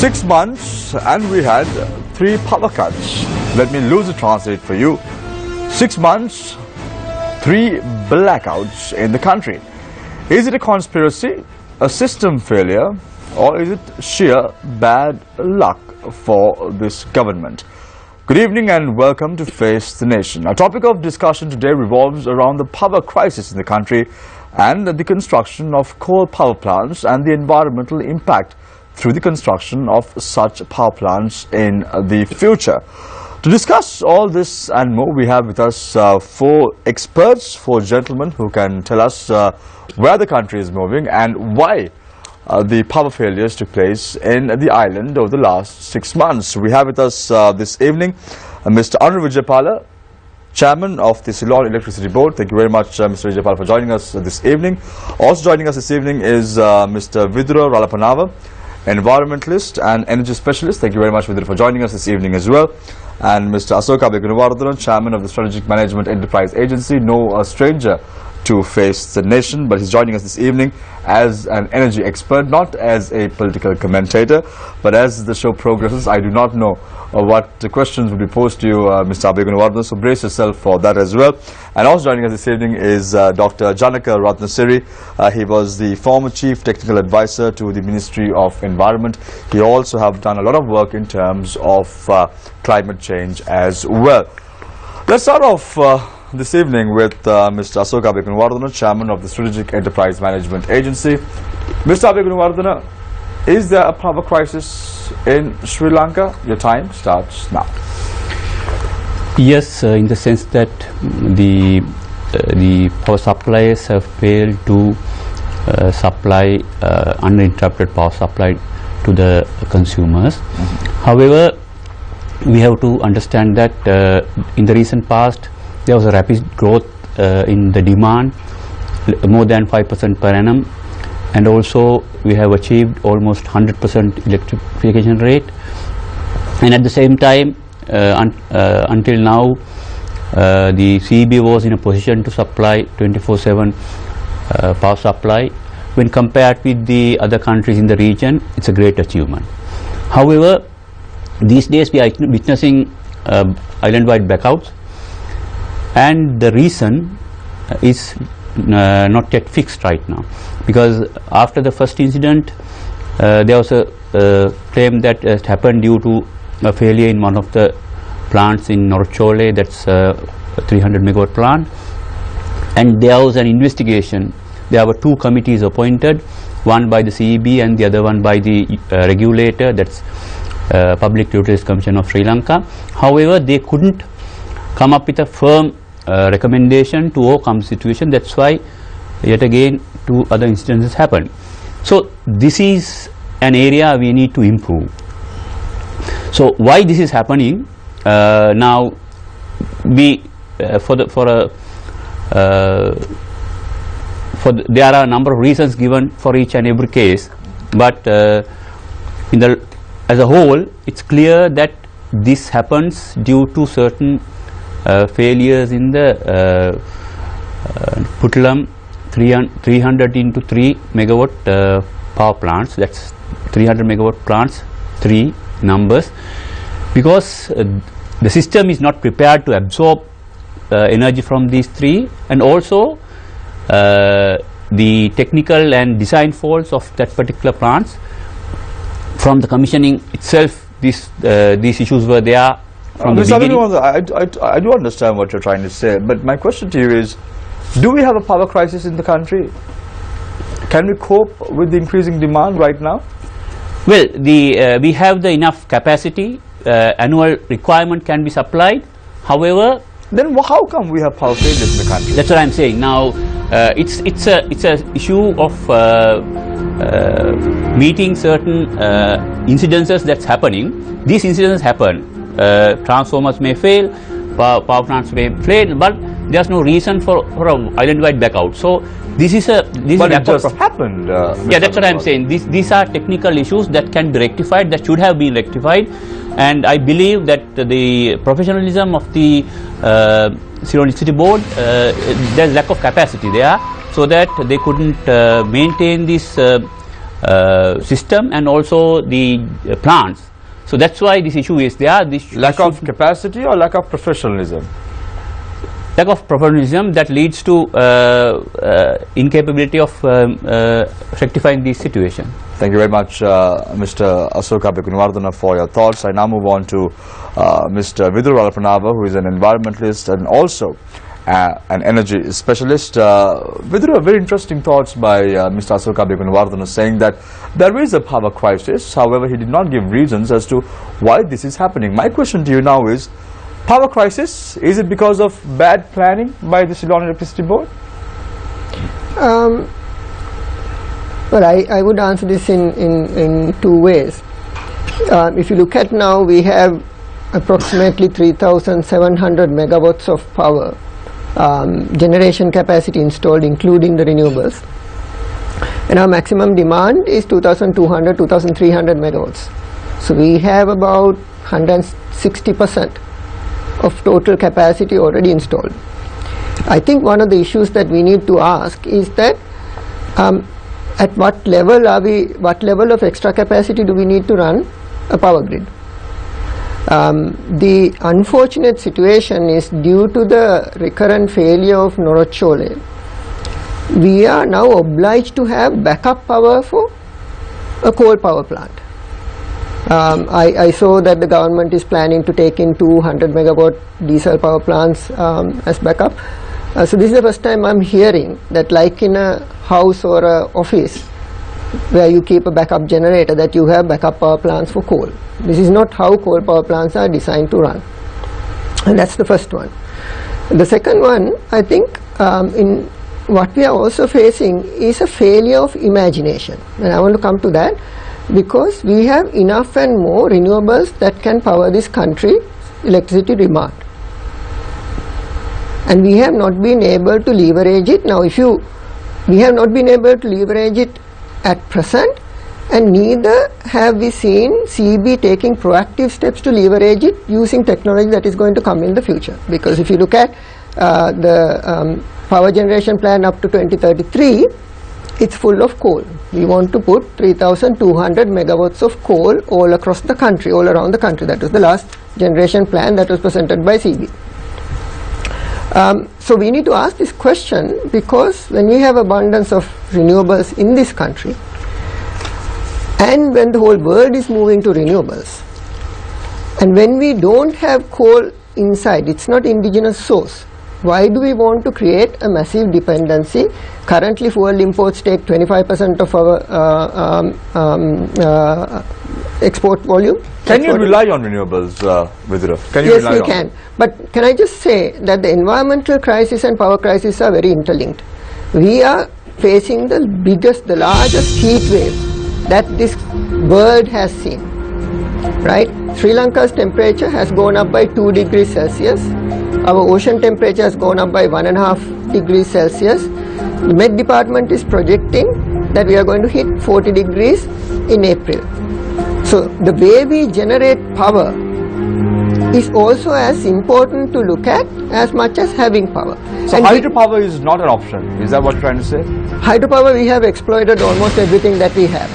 6 months and we had 3 power cuts. Let me loosely translate for you. 6 months, 3 blackouts in the country. Is it a conspiracy, a system failure, or is it sheer bad luck for this government? Good evening and welcome to Face the Nation. Our topic of discussion today revolves around the power crisis in the country and the construction of coal power plants and the environmental impact through the construction of such power plants in the future. To discuss all this and more, we have with us 4 experts, 4 gentlemen who can tell us where the country is moving and why the power failures took place in the island over the last 6 months. We have with us this evening Mr. Anu Vijaypala, Chairman of the Ceylon Electricity Board. Thank you very much, Mr. Vijaypala, for joining us this evening. Also joining us this evening is Mr. Vidura Ralapanava, environmentalist and energy specialist. Thank you very much, Vidura, for joining us this evening as well. And Mr. Asoka Begunawardana, Chairman of the Strategic Management Enterprise Agency, no stranger to Face the Nation, but he's joining us this evening as an energy expert, not as a political commentator, but as the show progresses. I do not know what the questions will be posed to you, Mr. Begunawardana, so brace yourself for that as well. And also joining us this evening is Dr. Janaka Ratnasiri. He was the former Chief Technical Advisor to the Ministry of Environment. He also have done a lot of work in terms of climate change as well. Let's start off this evening with Mr. Asoka Begunawardana, Chairman of the Strategic Enterprise Management Agency. Mr. Begunawardana, is there a power crisis in Sri Lanka? Your time starts now. Yes, in the sense that the power suppliers have failed to supply uninterrupted power supply to the consumers. However, we have to understand that in the recent past there was a rapid growth in the demand, more than 5% per annum, and also we have achieved almost 100% electrification rate, and at the same time until now the CEB was in a position to supply 24/7 power supply. When compared with the other countries in the region, it's a great achievement. However, these days we are witnessing island-wide blackouts, and the reason is not yet fixed right now, because after the first incident there was a claim that it happened due to a failure in one of the plants in Norchole, that's a 300 megawatt plant, and there was an investigation. There were 2 committees appointed, one by the CEB and the other one by the regulator, that's Public Utilities Commission of Sri Lanka. However, they couldn't come up with a firm recommendation to overcome the situation. That's why yet again 2 other incidents happened. So this is an area we need to improve. So why this is happening now? There are a number of reasons given for each and every case, but as a whole, it's clear that this happens due to certain failures in the Puttalam 300 into 3 megawatt power plants. That's 300 megawatt plants, 3 numbers, because the system is not prepared to absorb energy from these 3, and also the technical and design faults of that particular plants. From the commissioning itself, these issues were there from the beginning. I do understand what you're trying to say, but my question to you is, do we have a power crisis in the country? Can we cope with the increasing demand right now? Well, we have the enough capacity. Annual requirement can be supplied. However, then how come we have power failures in the country? That's what I'm saying. Now, it's a issue of meeting certain incidences that's happening. These incidents happen. Transformers may fail, power plants may fail, but there's no reason for an island-wide blackout. So this is a but it just happened. Yeah, that's what I'm saying. These are technical issues that can be rectified, that should have been rectified, and I believe that the professionalism of the Ceylon Electricity Board, there's lack of capacity there, so that they couldn't maintain this system and also the plants. So that's why this issue is there. This lack of capacity or lack of professionalism? Lack of professionalism that leads to incapability of rectifying this situation. Thank you very much, Mr. Asoka Bekunwardana, for your thoughts. I now move on to Mr. Vidura Alpanava, who is an environmentalist and also an energy specialist. Vidura, very interesting thoughts by Mr. Asoka Bekunwardana, saying that there is a power crisis. However, he did not give reasons as to why this is happening. My question to you now is, power crisis, is it because of bad planning by the Ceylon Electricity Board? Well, I would answer this in two ways. If you look at now, we have approximately 3,700 megawatts of power generation capacity installed, including the renewables, and our maximum demand is 2,200, 2,300 megawatts. So we have about 160% of total capacity already installed. I think one of the issues that we need to ask is that at what level of extra capacity do we need to run a power grid? The unfortunate situation is, due to the recurrent failure of Norotchole, we are now obliged to have backup power for a coal power plant. I saw that the government is planning to take in 200 megawatt diesel power plants as backup. So this is the first time I'm hearing that, like in a house or a office where you keep a backup generator, that you have backup power plants for coal. This is not how coal power plants are designed to run. And that's the first one. The second one, I think, in what we are also facing is a failure of imagination. And I want to come to that, because we have enough and more renewables that can power this country's electricity demand. And we have not been able to leverage it. Now, we have not been able to leverage it at present, and neither have we seen CB taking proactive steps to leverage it using technology that is going to come in the future. Because if you look at the power generation plan up to 2033, it's full of coal. We want to put 3,200 megawatts of coal all across the country, all around the country. That was the last generation plan that was presented by CB. So we need to ask this question, because when we have abundance of renewables in this country, and when the whole world is moving to renewables, and when we don't have coal inside, it's not indigenous source, why do we want to create a massive dependency? Currently, fuel imports take 25% of our export volume. Can you rely on renewables, Vidura? Yes, we can. But can I just say that the environmental crisis and power crisis are very interlinked. We are facing the largest heat wave that this world has seen. Right? Sri Lanka's temperature has gone up by 2 degrees Celsius. Our ocean temperature has gone up by 1.5 degrees Celsius. The Met Department is projecting that we are going to hit 40 degrees in April. So the way we generate power is also as important to look at as much as having power. So hydropower is not an option. Is that what you're trying to say? Hydropower, we have exploited almost everything that we have.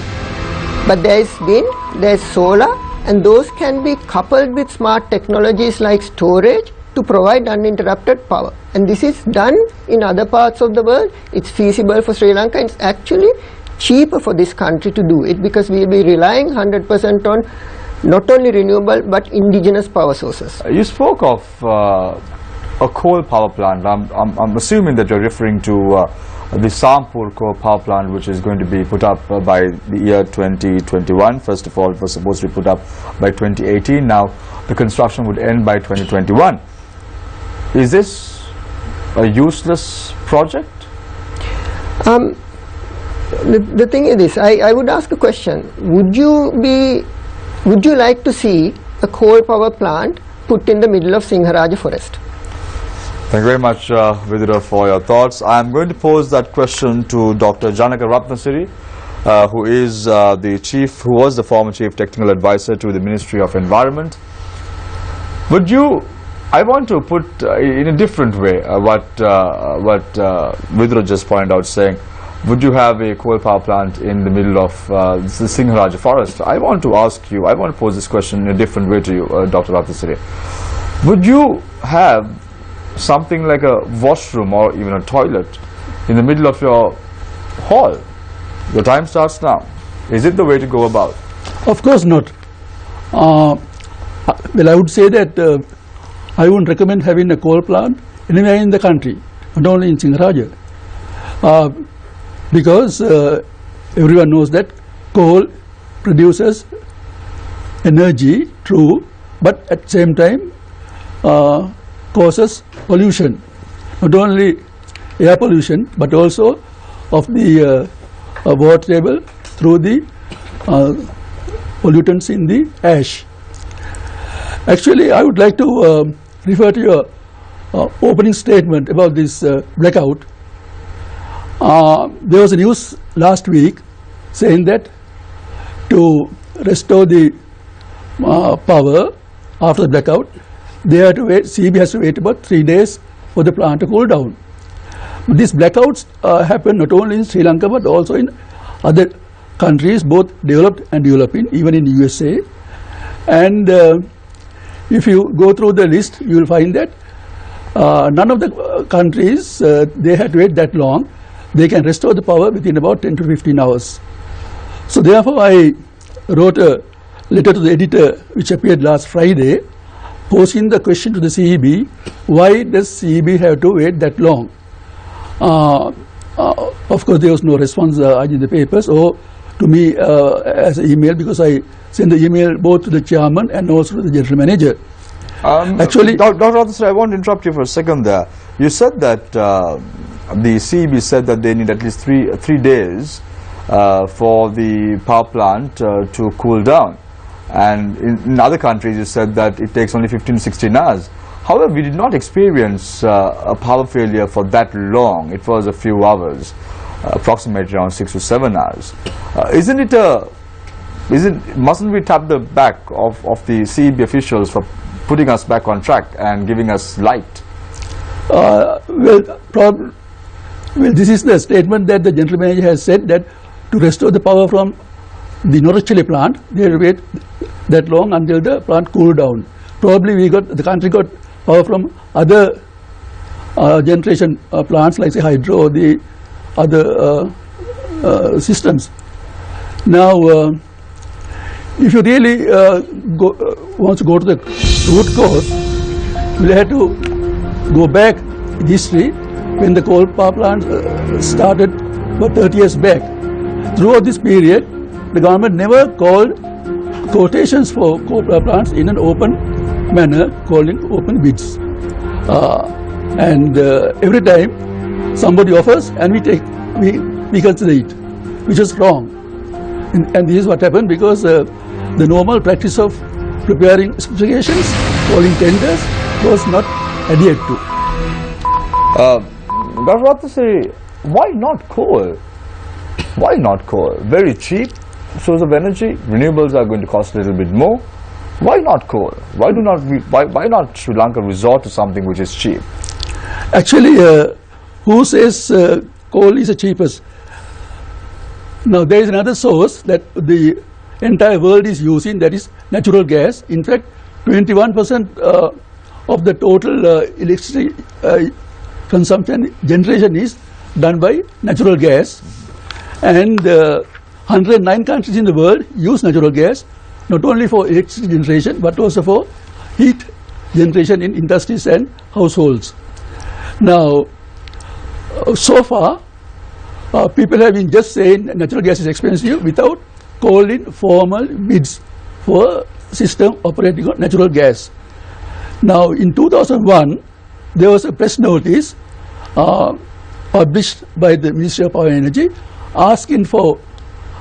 But there is wind, there is solar, and those can be coupled with smart technologies like storage to provide uninterrupted power. And this is done in other parts of the world. It's feasible for Sri Lanka. It's actually cheaper for this country to do it, because we will be relying 100% on not only renewable but indigenous power sources. You spoke of a coal power plant. I'm assuming that you're referring to the Sampur coal power plant, which is going to be put up by the year 2021. First of all, it was supposed to be put up by 2018. Now the construction would end by 2021. Is this a useless project? The thing is this, I would ask a question. Would you like to see a coal power plant put in the middle of Singharaja forest? Thank you very much, Vidura, for your thoughts. I am going to pose that question to Dr. Janaka Ratnasiri, who was the former Chief Technical Advisor to the Ministry of Environment. I want to put in a different way what Vidura just pointed out, saying would you have a coal power plant in the middle of the Singharaja forest? I want to ask you, I want to pose this question in a different way to you, Dr. Ratnasiri. Would you have something like a washroom or even a toilet in the middle of your hall? Your time starts now. Is it the way to go about? Of course not. Well, I would say that I wouldn't recommend having a coal plant anywhere in the country, not only in Singharaja. Because everyone knows that coal produces energy, true, but at the same time causes pollution, not only air pollution but also of the water table through the pollutants in the ash. Actually, I would like to refer to your opening statement about this blackout. There was a news last week saying that to restore the power after the blackout, they have to wait, CEB has to wait about 3 days for the plant to cool down. But these blackouts happen not only in Sri Lanka but also in other countries, both developed and developing, even in USA. And if you go through the list, you will find that none of the countries, they had to wait that long. They can restore the power within about 10 to 15 hours. So therefore, I wrote a letter to the editor which appeared last Friday, posing the question to the CEB, why does CEB have to wait that long? Of course, there was no response in the papers or to me as an email, because I sent the email both to the chairman and also to the general manager. Actually, Dr. Ratnasiri, I want to interrupt you for a second there. You said that the CEB said that they need at least three days for the power plant to cool down. And in other countries, you said that it takes only 15 to 16 hours. However, we did not experience a power failure for that long. It was a few hours, approximately around 6 to 7 hours. Mustn't we tap the back of the CEB officials for putting us back on track and giving us light? Well, this is the statement that the general manager has said, that to restore the power from the Norachili plant, they will wait that long until the plant cooled down. Probably the country got power from other generation plants like say hydro or the other systems. Now, if you really want to go to the root cause, we'll have to go back in history when the coal power plant started about 30 years back. Throughout this period, the government never called quotations for coal power plants in an open manner, calling open bids. And every time somebody offers and we consider it, which is wrong. And this is what happened because the normal practice of preparing specifications, calling tenders, was not adhered to. Dr. Ratnasiri, why not coal? Why not coal? Very cheap source of energy. Renewables are going to cost a little bit more. Why not coal? Why not Sri Lanka resort to something which is cheap? Actually, who says coal is the cheapest? Now, there is another source that the entire world is using, that is natural gas. In fact, 21% of the total electricity consumption generation is done by natural gas. And 109 countries in the world use natural gas, not only for electricity generation, but also for heat generation in industries and households. Now, so far, people have been just saying natural gas is expensive without calling formal bids for system operating on natural gas. Now, in 2001, there was a press notice published by the Ministry of Power and Energy asking for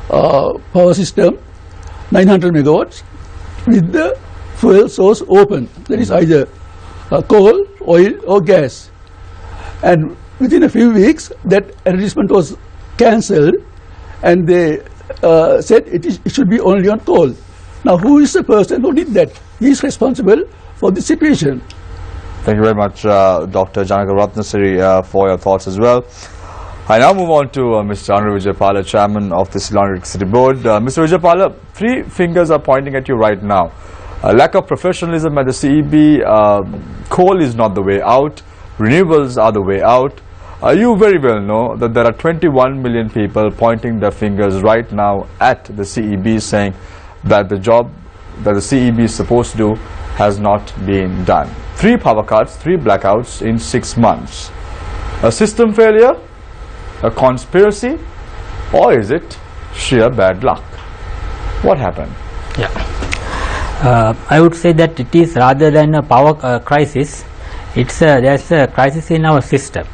power system 900 megawatts with the fuel source open, that is either coal, oil or gas. And within a few weeks that advertisement was cancelled and they said it should be only on coal. Now, who is the person who did that? He is responsible for the situation. Thank you very much, Dr. Janaka Ratnasiri, for your thoughts as well. I now move on to Mr. Anur Vijaypala, Chairman of the Sri Lanka Electricity Board. Mr. Vijaypala, three fingers are pointing at you right now. Lack of professionalism at the CEB, coal is not the way out, renewables are the way out. You very well know that there are 21 million people pointing their fingers right now at the CEB, saying that the job that the CEB is supposed to do has not been done. 3 power cuts, 3 blackouts in 6 months. A system failure, a conspiracy, or is it sheer bad luck? What happened? I would say that it is rather than a power crisis, there's a crisis in our system.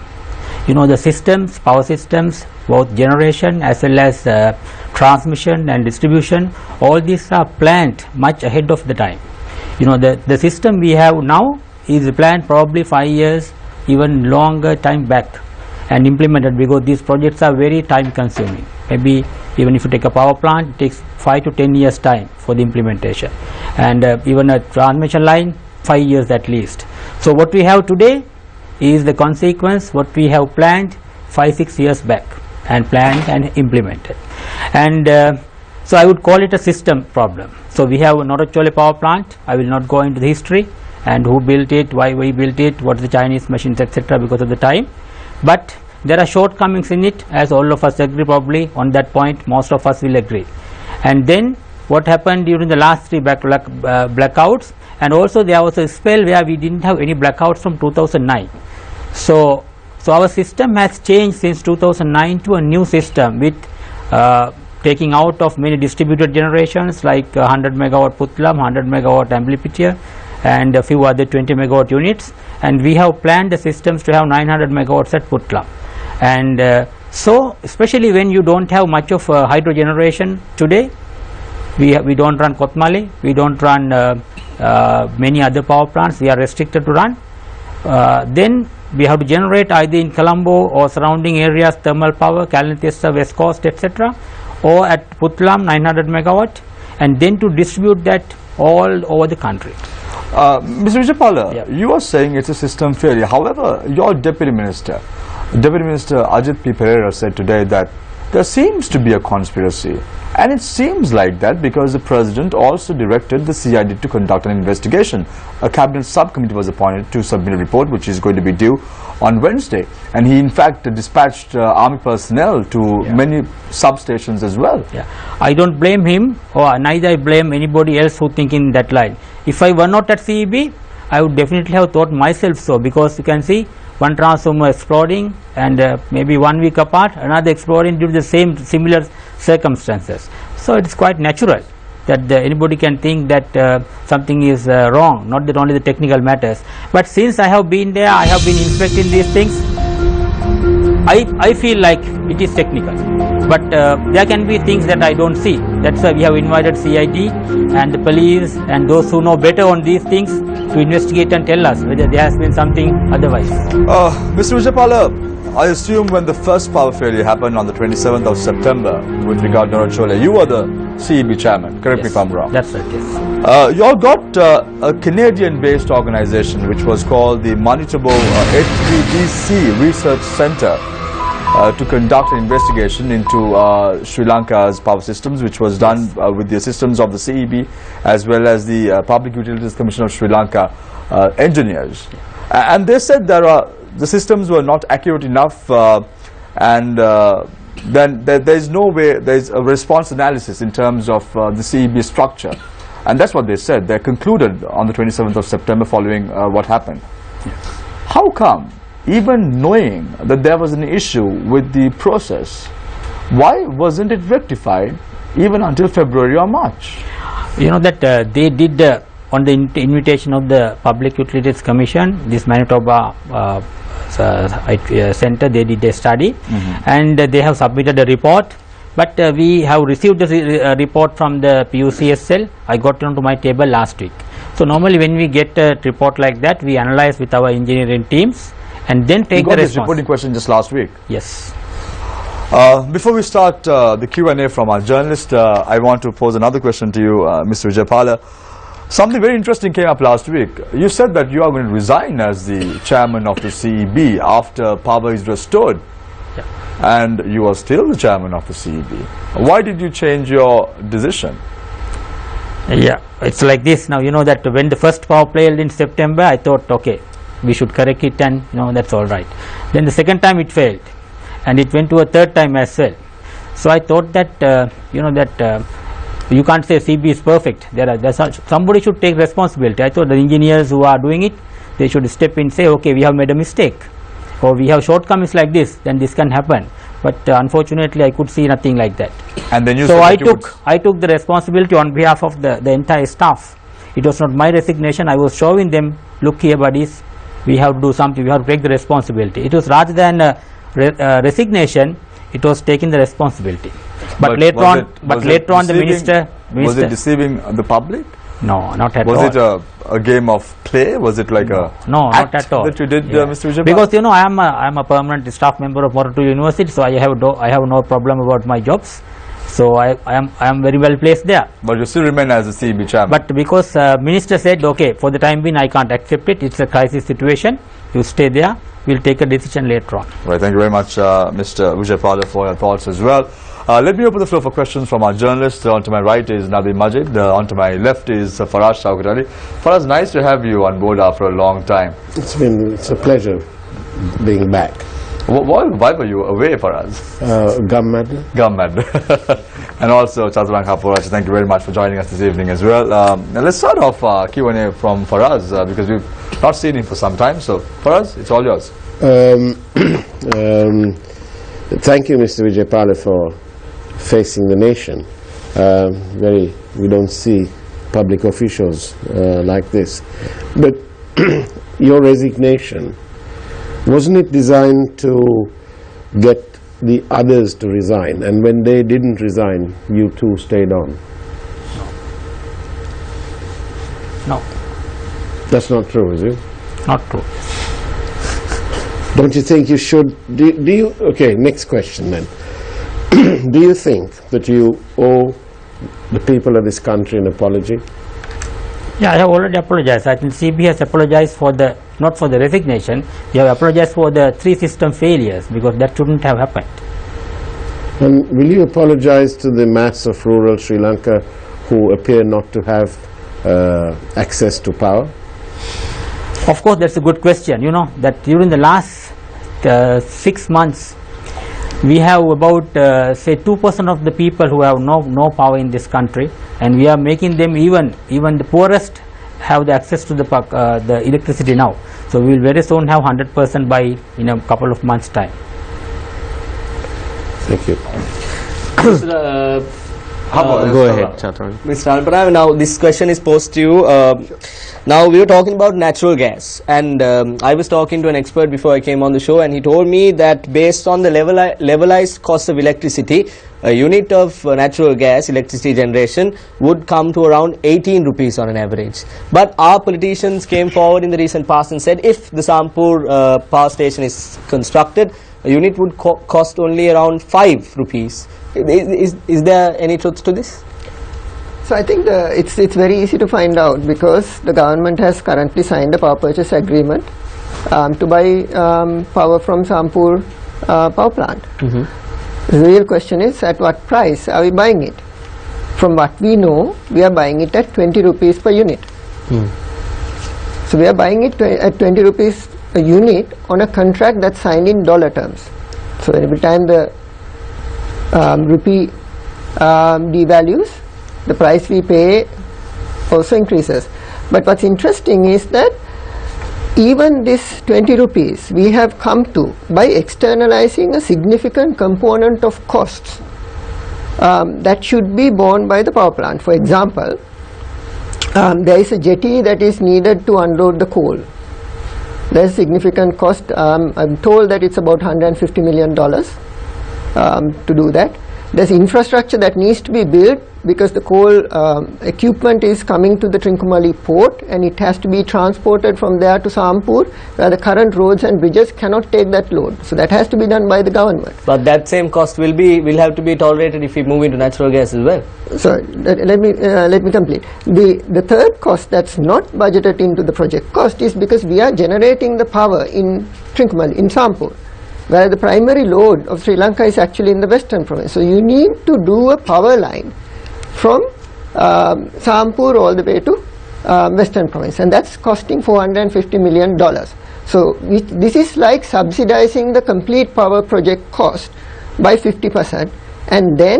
You know, the systems, power systems, both generation as well as transmission and distribution, all these are planned much ahead of the time. You know, the system we have now is planned probably 5 years, even longer time back, and implemented, because these projects are very time consuming. Maybe even if you take a power plant, it takes 5 to 10 years time for the implementation, and even a transmission line, 5 years at least. So what we have today is the consequence what we have planned 5-6 years back and planned and implemented. And so I would call it a system problem. So we have a Norachole power plant. I will not go into the history and who built it, why we built it, what the Chinese machines, etc., because of the time. But there are shortcomings in it, as all of us agree. Probably on that point most of us will agree. And then what happened during the last 3 blackouts, and also there was a spell where we didn't have any blackouts from 2009. So our system has changed since 2009 to a new system with taking out of many distributed generations like 100 megawatt Putlam, 100 megawatt Amblypitiya, and a few other 20 megawatt units, and we have planned the systems to have 900 megawatts at Putlam. And so especially when you don't have much of hydro generation today, we don't run Kotmale, we don't run many other power plants, we are restricted to run. Then we have to generate either in Colombo or surrounding areas thermal power, Kalanthessa, West Coast, etc., or at Putlam 900 megawatt, and then to distribute that all over the country. Mr. Vijaypala, you are saying it's a system failure. However, your Deputy Minister Ajit P. Pereira said today that there seems to be a conspiracy, and it seems like that because the President also directed the CID to conduct an investigation. A cabinet subcommittee was appointed to submit a report which is going to be due on Wednesday, and he in fact dispatched army personnel to many substations as well. I don't blame him, or neither I blame anybody else who think in that line. If I were not at CEB, I would definitely have thought myself so, because you can see one transformer exploding, and maybe 1 week apart another exploding due to the same similar circumstances. So it is quite natural that anybody can think that something is wrong, not that only the technical matters. But since I have been there, I have been inspecting these things, I feel like it is technical, but there can be things that I don't see. That's why we have invited CID and the police and those who know better on these things to investigate and tell us whether there has been something otherwise. Mr. Vijaypala, I assume when the first power failure happened on the 27th of September with regard to Norachole, you were the CEB chairman, correct me if I'm wrong. That's right, yes. You all got a Canadian-based organization which was called the Manitoba HVDC Research Center to conduct an investigation into Sri Lanka's power systems, which was done with the assistance of the CEB as well as the Public Utilities Commission of Sri Lanka engineers. And they said the systems were not accurate enough, and then there's no way, there's a response analysis in terms of the CEB structure. And that's what they said. They concluded on the 27th of September following what happened. How come, even knowing that there was an issue with the process, why wasn't it rectified even until February or March? You know that they did, on the invitation of the Public Utilities Commission, this Manitoba center, they did a study, and they have submitted a report. But we have received the report from the PUCSL. I got it onto my table last week. So normally when we get a report like that, we analyze with our engineering teams and then take the response. You got this reporting question just last week? Yes. Before we start the Q&A from our journalist, I want to pose another question to you, Mr. Vijaypala. Something very interesting came up last week. You said that you are going to resign as the chairman of the CEB after power is restored. and you are still the chairman of the CEB. Why did you change your decision? Yeah, it's like this now. You know that when the first power play failed in September, I thought, okay, we should correct it, and that's all right. Then the second time it failed, and it went to a third time as well. So I thought that you can't say CB is perfect. Somebody should take responsibility. I thought the engineers who are doing it, they should step in and say, okay, we have made a mistake, or we have shortcomings like this, then this can happen. But unfortunately, I could see nothing like that. And then you so I took the responsibility on behalf of the entire staff. It was not my resignation. I was showing them, look here, buddies, we have to do something. We have to take the responsibility. It was rather than resignation. It was taking the responsibility. But later on, the minister. Was it deceiving the public? No, not at all. Was it a game of play? Was it like no, not at all. That you did, Mr. Vijay? Because I am a permanent staff member of Moratu University, so I have no problem about my jobs. So I am very well placed there. But you still remain as a CEB chairman. But because minister said, okay, for the time being I can't accept it. It's a crisis situation. You stay there. We'll take a decision later on. Right. Thank you very much, Mr. Vijay Pala, for your thoughts as well. Let me open the floor for questions from our journalists. On to my right is Nabi Majid. On to my left is Faraz Shaukat Ali. Faraz, nice to have you on board after a long time. It's a pleasure being back. Why were you away, Faraz? Gum mad. Gum mad. And also Chazran Kapoor, thank you very much for joining us this evening as well. Now let's start off Q&A from Faraz because we've not seen him for some time. So Faraz, it's all yours. Thank you, Mr. Vijay Pala, for facing the nation. We don't see public officials like this. But your resignation, wasn't it designed to get the others to resign? And when they didn't resign, you too stayed on? No. That's not true, is it? Not true. Don't you think you should? Do you? Okay, next question then. Do you think that you owe the people of this country an apology? Yeah, I have already apologized. I think CB has apologized for not for the resignation. They have apologized for the 3 system failures because that shouldn't have happened. And will you apologize to the mass of rural Sri Lanka who appear not to have access to power? Of course, that's a good question. That during the last 6 months, we have about say 2% of the people who have no power in this country, and we are making them even the poorest have the access to the electricity now. So we will very soon have 100% by in a couple of months' time. Thank you. Go ahead, Mr. Alpana. Now this question is posed to you. Now we were talking about natural gas, and I was talking to an expert before I came on the show, and he told me that based on the levelized cost of electricity, a unit of natural gas electricity generation would come to around 18 rupees on an average. But our politicians came forward in the recent past and said if the Sampur power station is constructed, a unit would cost only around 5 rupees. Is there any truth to this? So I think it's very easy to find out because the government has currently signed a power purchase agreement to buy power from Sampur power plant. The real question is at what price are we buying it? From what we know, we are buying it at 20 rupees per unit. So we are buying it at 20 rupees a unit on a contract that's signed in dollar terms. So every time the rupee devalues, the price we pay also increases. But what's interesting is that even this 20 rupees we have come to by externalizing a significant component of costs that should be borne by the power plant. For example, there is a jetty that is needed to unload the coal. There is significant cost. I'm told that it's about $150 million to do that. There's infrastructure that needs to be built because the coal equipment is coming to the Trincomalee port and it has to be transported from there to Sampur, where the current roads and bridges cannot take that load. So that has to be done by the government. But that same cost will have to be tolerated if we move into natural gas as well. So let me complete. The third cost that's not budgeted into the project cost is because we are generating the power in Trincomalee, in Sampur. where the primary load of Sri Lanka is actually in the western province. So you need to do a power line from Sampur all the way to western province, and that's costing $450 million. So this is like subsidizing the complete power project cost by 50% and then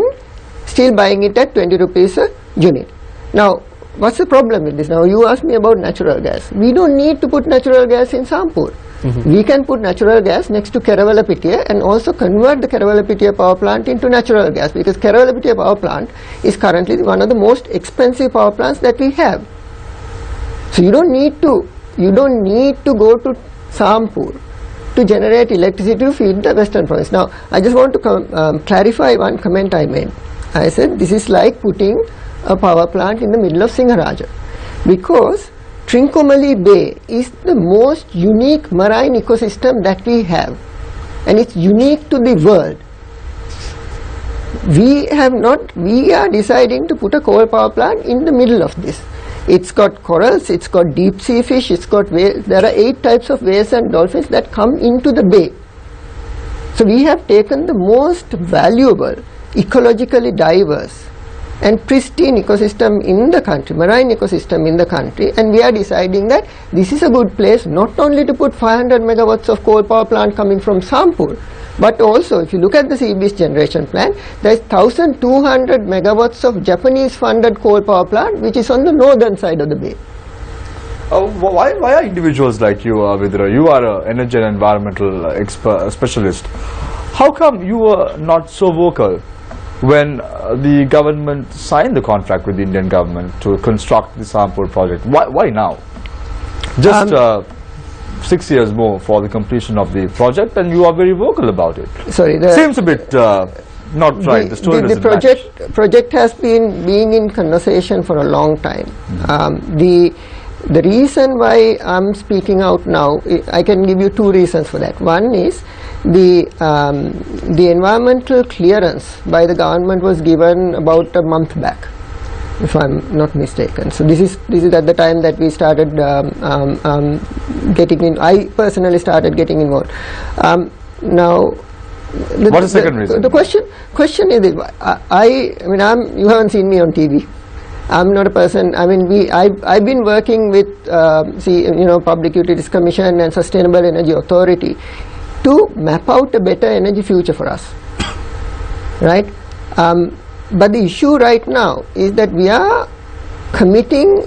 still buying it at 20 rupees a unit. Now what's the problem with this? Now you asked me about natural gas. We don't need to put natural gas in Sampur. We can put natural gas next to Kerawalapitiya and also convert the Kerawalapitiya power plant into natural gas, because Kerawalapitiya power plant is currently one of the most expensive power plants that we have. So you don't need to go to Sampur to generate electricity to feed the western province. Now I just want to clarify one comment I made. I said this is like putting a power plant in the middle of Singharaja, because Trincomalee Bay is the most unique marine ecosystem that we have, and it's unique to the world. We are deciding to put a coal power plant in the middle of this. It's got corals, it's got deep sea fish, it's got whales. There are 8 types of whales and dolphins that come into the bay. So we have taken the most valuable, ecologically diverse and pristine ecosystem in the country, marine ecosystem in the country, and we are deciding that this is a good place not only to put 500 megawatts of coal power plant coming from Sampur, but also if you look at the Seabees generation plan, there is 1200 megawatts of Japanese funded coal power plant which is on the northern side of the bay. Why are individuals like you, Vidra, you are an energy and environmental specialist, how come you were not so vocal when the government signed the contract with the Indian government to construct the Sampur project? Why now? Just 6 years more for the completion of the project, and you are very vocal about it. Sorry, seems a bit not right. The story doesn't match. project has been being in conversation for a long time. The reason why I'm speaking out now, I can give you 2 reasons for that. One is the environmental clearance by the government was given about a month back, if I'm not mistaken. So this is at the time that we started getting in. I personally started getting involved. Now, what is the second reason? The question is this: you haven't seen me on TV. I'm not a person. I mean, I've been working with Public Utilities Commission and Sustainable Energy Authority to map out a better energy future for us, right? But the issue right now is that we are committing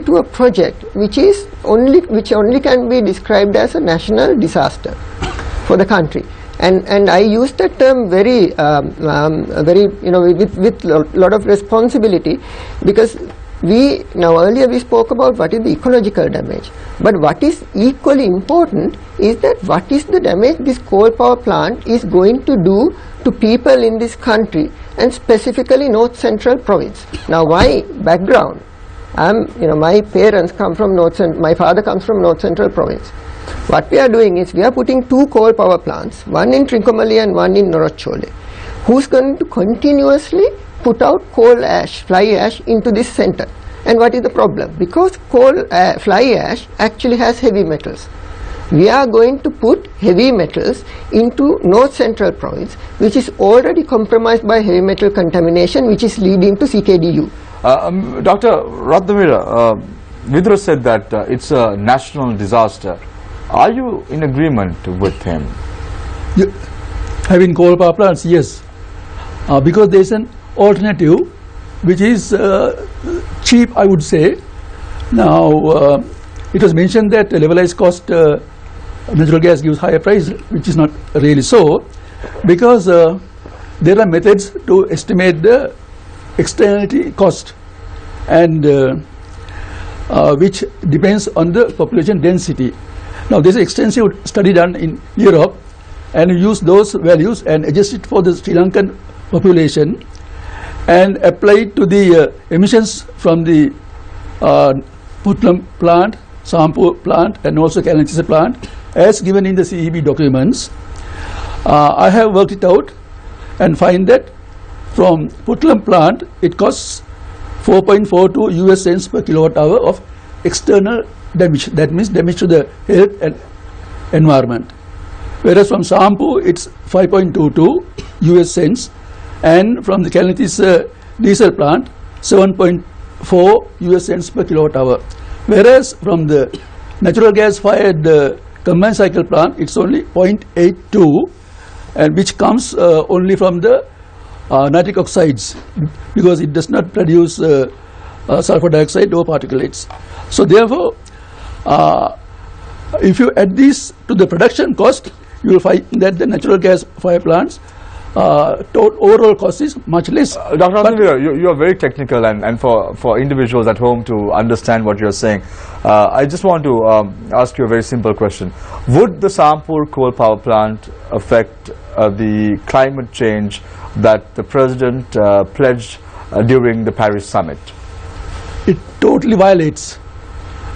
to a project which only can be described as a national disaster for the country. And I use that term very with a lot of responsibility, because earlier we spoke about what is the ecological damage, but what is equally important is that what is the damage this coal power plant is going to do to people in this country, and specifically North Central province. Now my background, my parents come from my father comes from North Central province. What we are doing is we are putting 2 coal power plants, one in Trincomalee and one in Norochole, who's going to continuously put out coal ash, fly ash into this center. And what is the problem? Because fly ash actually has heavy metals. We are going to put heavy metals into North Central province, which is already compromised by heavy metal contamination, which is leading to CKDU. Dr. Ratnavira, Vidra said that it's a national disaster. Are you in agreement with him? Having coal power plants, yes, because there is an alternative which is cheap, I would say. Now it was mentioned that levelized cost natural gas gives higher price, which is not really so, because there are methods to estimate the externality cost, and which depends on the population density. Now there is an extensive study done in Europe, and you use those values and adjust it for the Sri Lankan population and apply it to the emissions from the Putlam plant, Sampur plant, and also Kalanchisa plant as given in the CEB documents. I have worked it out and find that from Putlam plant it costs 4.42 US cents per kilowatt hour of external damage, that means damage to the health and environment. whereas from Sampo it's 5.22 US cents, and from the Kalanitis diesel plant 7.4 US cents per kilowatt hour, whereas from the natural gas fired combined cycle plant it's only 0.82, and which comes only from the nitric oxides, because it does not produce sulfur dioxide or particulates. So therefore, if you add this to the production cost, you will find that the natural gas fire plants overall cost is much less. Dr. Anandavira, you are very technical, and for individuals at home to understand what you are saying, I just want to ask you a very simple question. Would the Sampur coal power plant affect the climate change that the President pledged during the Paris summit? It totally violates.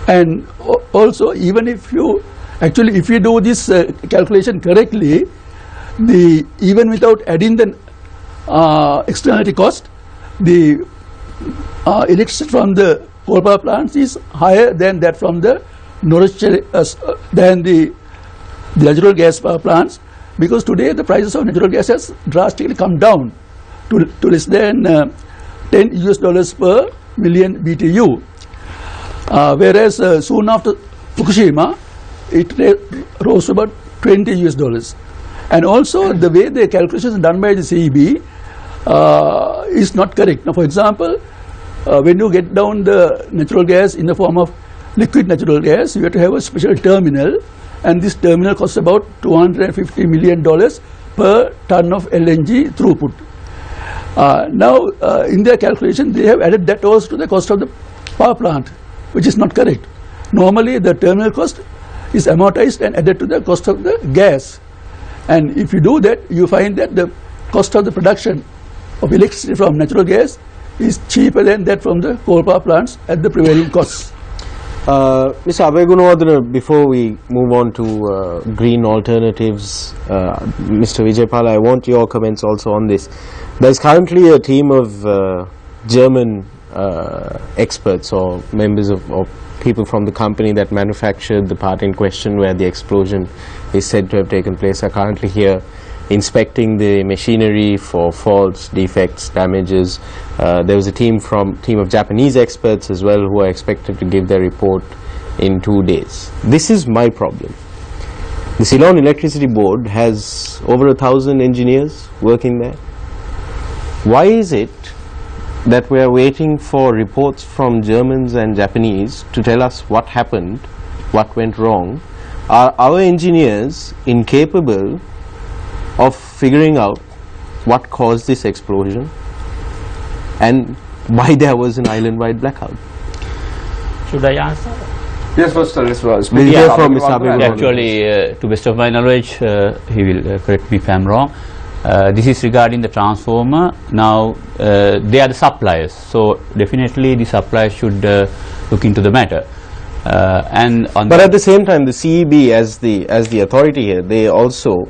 And also, even if you actually, if you do this calculation correctly, even without adding the externality cost, the electricity from the coal power plants is higher than that from the than the natural gas power plants, because today the prices of natural gas has drastically come down to less than $10 US per million BTU. Whereas soon after Fukushima, it rose to about $20 US. And also the way the calculations done by the CEB is not correct. Now, for example, when you get down the natural gas in the form of liquid natural gas, you have to have a special terminal, and this terminal costs about $250 million per ton of LNG throughput. Now, in their calculation, they have added that also to the cost of the power plant, which is not correct. Normally, the terminal cost is amortized and added to the cost of the gas. And if you do that, you find that the cost of the production of electricity from natural gas is cheaper than that from the coal power plants at the prevailing costs. Mr. Abhay, before we move on to green alternatives, Mr. Vijaypal, I want your comments also on this. There is currently a team of German experts or members of people from the company that manufactured the part in question where the explosion is said to have taken place, are currently here inspecting the machinery for faults, defects, damages. There was a team of Japanese experts as well who are expected to give their report in 2 days. This is my problem. The Ceylon Electricity Board has over 1,000 engineers working there. Why is it that we are waiting for reports from Germans and Japanese to tell us what happened, what went wrong? Are our engineers incapable of figuring out what caused this explosion and why there was an island-wide blackout? Should I answer? Yes, first, We'll hear from Mr. Abhay. Actually, to best of my knowledge, he will correct me if I am wrong. This is regarding the transformer. Now, they are the suppliers, so definitely the suppliers should look into the matter. But at the same time, the CEB as the authority here, they also,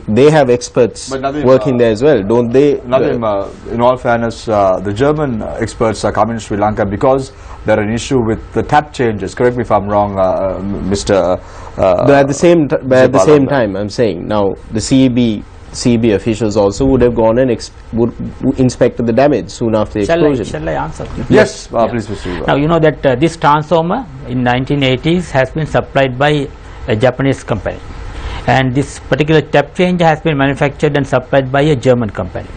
they have experts working there as well, don't they? Nadim, in all fairness, the German experts are coming to Sri Lanka because there are an issue with the tap changes. Correct me if I'm wrong, Mr. But at the same time, I'm saying now the CEB officials also would have gone and inspected the damage soon after the explosion. Shall I answer? Yes, please proceed. Now, you know that this transformer in 1980s has been supplied by a Japanese company, and this particular tap changer has been manufactured and supplied by a German company.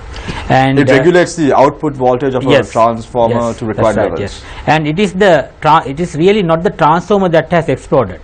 And it regulates the output voltage of a transformer to required levels. Yes. And it is really not the transformer that has exploded.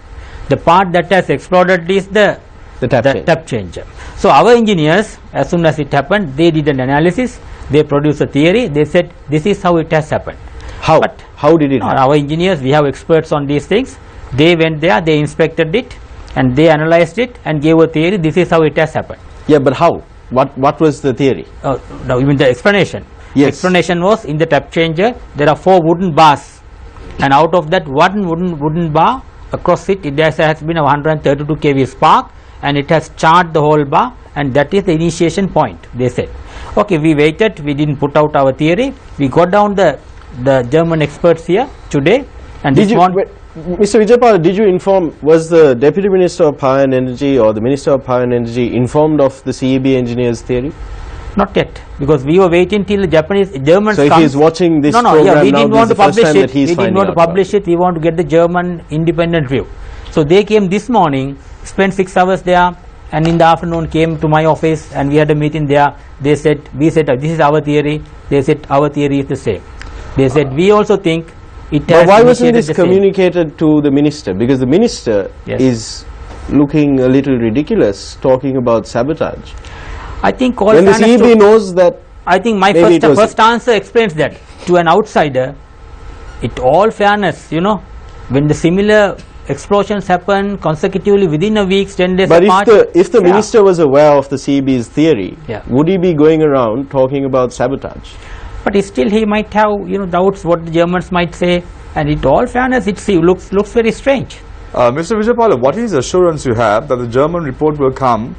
The part that has exploded is the tap changer. So our engineers, as soon as it happened, they did an analysis, they produced a theory, they said this is how it has happened. How did it happen? Our engineers, we have experts on these things, they went there, they inspected it and they analyzed it and gave a theory, this is how it has happened. Yeah, but how? What was the theory? Now you mean the explanation? Yes. Explanation was, in the tap changer there are 4 wooden bars, and out of that one wooden bar, across it there has been a 132 kV spark, and it has charged the whole bar, and that is the initiation point, they said. Okay, we waited, we didn't put out our theory, we got down the German experts here today, and Mr. Vijaypal, did you inform, was the Deputy Minister of Power and Energy or the Minister of Power and Energy informed of the CEB engineers' theory? Not yet, because we were waiting till the Germans So if comes. he's watching this we program now, didn't this want is to the first publish time it. that he's We didn't finding want to out about publish it. We want to get the German independent view. So they came this morning, spent 6 hours there, and in the afternoon came to my office, and we had a meeting there. They said, we said, this is our theory. They said, our theory is the same. They said, we also think it has. But why wasn't initiated this the same. communicated to the minister? Because the minister Yes. is looking a little ridiculous talking about sabotage. I think all When the fairness CEB to- knows that. I think my Maybe it was- first answer explains that to an outsider. It all fairness, when the similar explosions happen consecutively within a week, 10 days But apart. if the yeah. minister was aware of the CEB's theory, Yeah. would he be going around talking about sabotage? But still he might have doubts what the Germans might say, and it all fairness it looks very strange. Mr. Vijaypal, what is the assurance you have that the German report will come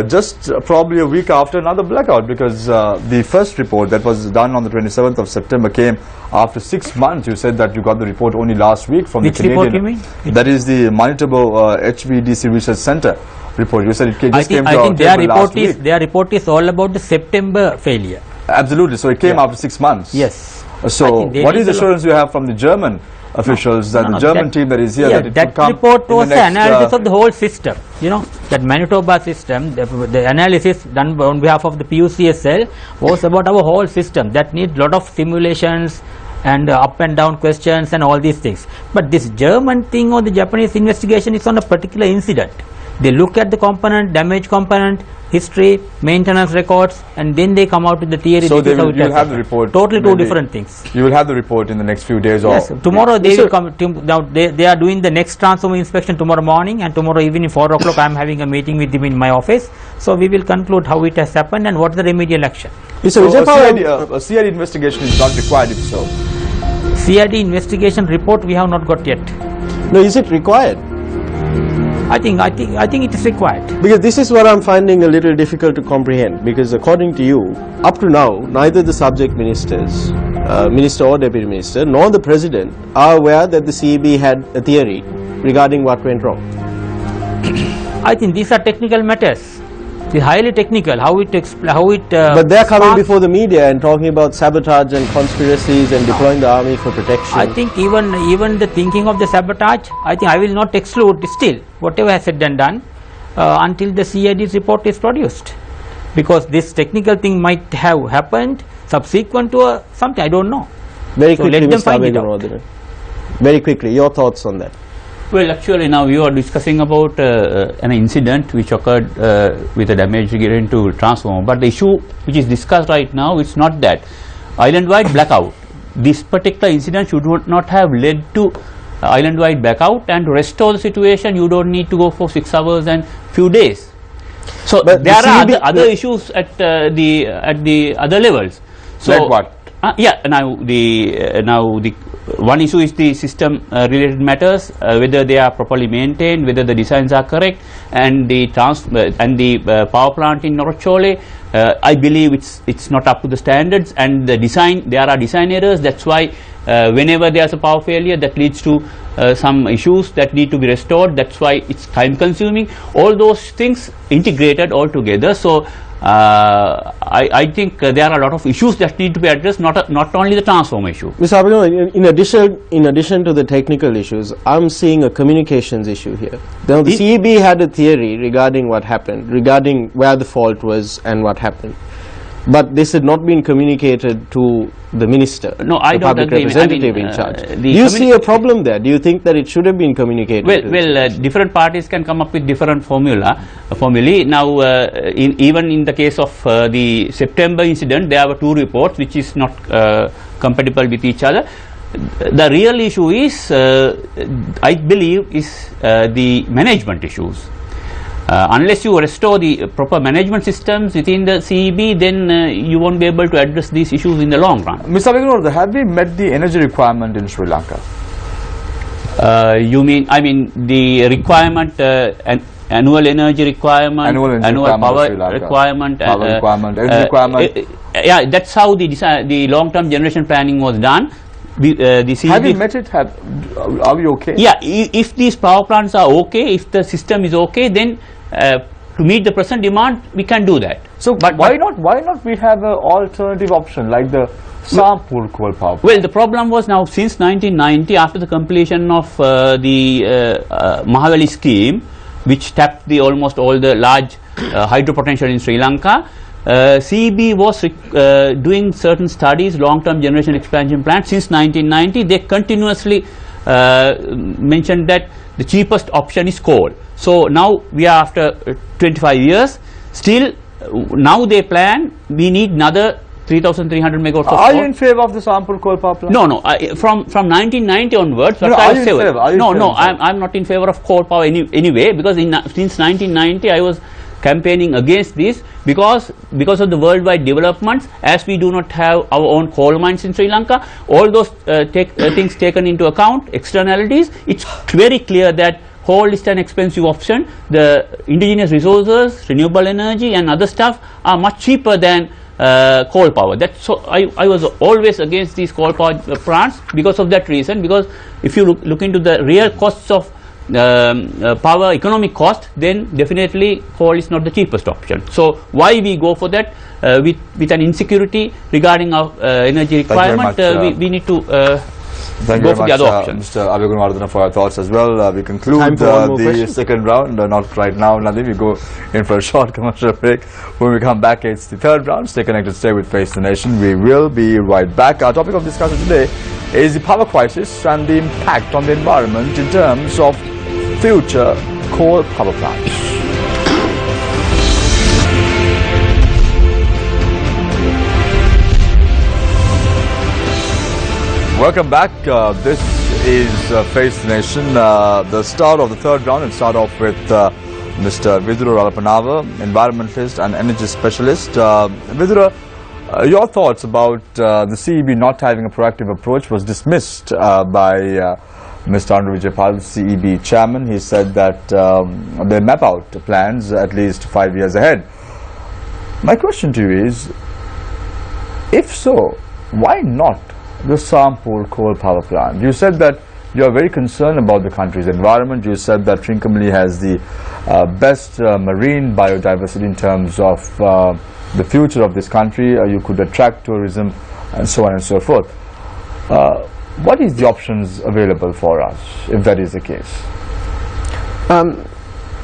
just probably a week after another blackout? Because the first report that was done on the 27th of September came after 6 months. You said that you got the report only last week from Which the Canadian. report you mean? That is the Manitoba HVDC Research Center report. You said it just came to I our think their table last week. report is all about the September failure. Absolutely. So it came Yeah. after 6 months. Yes. I So think they what need is the a lot- assurance you have from the German officials that the German team that is here yeah, that it that will come report in was the the next, analysis of the whole system. That Manitoba system, the analysis done on behalf of the PUCSL was about our whole system that needs lot of simulations and up and down questions and all these things. But this German thing or the Japanese investigation is on a particular incident. They look at the component, damage component, history, maintenance records, and then they come out with the theory. So this is how it you'll has have the happened. report. Totally two maybe- different things. You will have the report in the next few days. Yes, or tomorrow they Sir. will come. Now they are doing the next transformer inspection tomorrow morning, and tomorrow evening 4 o'clock I am having a meeting with them in my office. So we will conclude how it has happened and what is the remedial action. Mr. So Vijaypal, a CID investigation is not required if so. CID investigation report we have not got yet. no, is it required? I think it is required. Because this is what I'm finding a little difficult to comprehend. Because according to you, up to now, neither the subject ministers, minister or deputy minister, nor the president are aware that the CEB had a theory regarding what went wrong. I think these are technical matters. It is highly technical. But they're coming before the media and talking about sabotage and conspiracies and deploying the army for protection. I think even the thinking of the sabotage, I think I will not exclude still whatever has said and done until the CID's report is produced, because this technical thing might have happened subsequent to something I don't know. Very So quickly, let them Mr. find it Abedin out. Rodhinen. Very quickly, your thoughts on that. Well, actually now you are discussing about an incident which occurred with a damage given to transformer, but the issue which is discussed right now, it's not that. Island-wide blackout. This particular incident should not have led to island-wide blackout, and to restore the situation you don't need to go for 6 hours and few days. So But there the are CEB other issues at the other levels. So Like what? Yeah, now the one issue is the system related matters, whether they are properly maintained, whether the designs are correct, and the power plant in Norchole, I believe it's not up to the standards, and the design, there are design errors. That's why whenever there's a power failure, that leads to some issues that need to be restored. That's why it's time consuming. All those things integrated all together. So I think there are a lot of issues that need to be addressed, not only the transformer issue. Mr. Abhinav, in addition to the technical issues, I'm seeing a communications issue here. Now, the CEB had a theory regarding what happened, regarding where the fault was and what happened. But this had not been communicated to the minister, No, I the don't public agree. representative I mean, in charge. the Do you see a problem there? Do you think that it should have been communicated? to the Well, different parties can come up with different formulae. Now, even in the case of the September incident, there were 2 reports which is not compatible with each other. The real issue is, I believe, is the management issues. Unless you restore the proper management systems within the CEB, then you won't be able to address these issues in the long run. Mr. Abedin, have we met the energy requirement in Sri Lanka? You mean, I mean the requirement, annual energy requirement, Annual power Sri Lanka. requirement, Power requirement, energy requirement. yeah, that's how the long-term generation planning was done. the CEB. Have you met it? Are we okay? Yeah, if these power plants are okay, if the system is okay, then to meet the present demand, we can do that. So, but why not we have an alternative option like the sample coal power plant? Well, the problem was now since 1990, after the completion of the Mahaweli scheme, which tapped almost all the large hydro potential in Sri Lanka, CEB was doing certain studies, long-term generation expansion plans. Since 1990, they continuously mentioned that the cheapest option is coal. So now we are after 25 years, still now they plan we need another 3,300 megawatts of coal. Are you in favor of the sample coal power plant? No, from 1990 onwards. No, are you in favor? I'm not in favor of coal power anyway, because since 1990 I was campaigning against this because of the worldwide developments. As we do not have our own coal mines in Sri Lanka, all those things taken into account, externalities, it's very clear that coal is an expensive option. The indigenous resources, renewable energy and other stuff are much cheaper than coal power. So I was always against these coal power plants because of that reason, because if you look into the real costs of power, economic cost, then definitely coal is not the cheapest option. So why we go for that with an insecurity regarding our energy requirement, we need to Thank go you for very the much, other options. Mr. Abhigunardana, for your thoughts as well. We conclude the second round, not right now, Nadi. We go in for a short commercial break. When we come back, it's the third round. Stay connected, stay with Face the Nation. We will be right back. Our topic of discussion today is the power crisis and the impact on the environment in terms of future coal power plants. Welcome back. This is Face the Nation. The start of the third round, and start off with Mr. Vidura Ralapanava, environmentalist and energy specialist. Vidura, your thoughts about the CEB not having a proactive approach was dismissed by Mr. Andrew Vijaypal, CEB chairman. He said that they map out plans at least 5 years ahead. My question to you is, if so, why not the sample coal power plant? You said that you are very concerned about the country's environment. You said that Trincomalee has the best marine biodiversity in terms of the future of this country. You could attract tourism and so on and so forth. What is the options available for us if that is the case?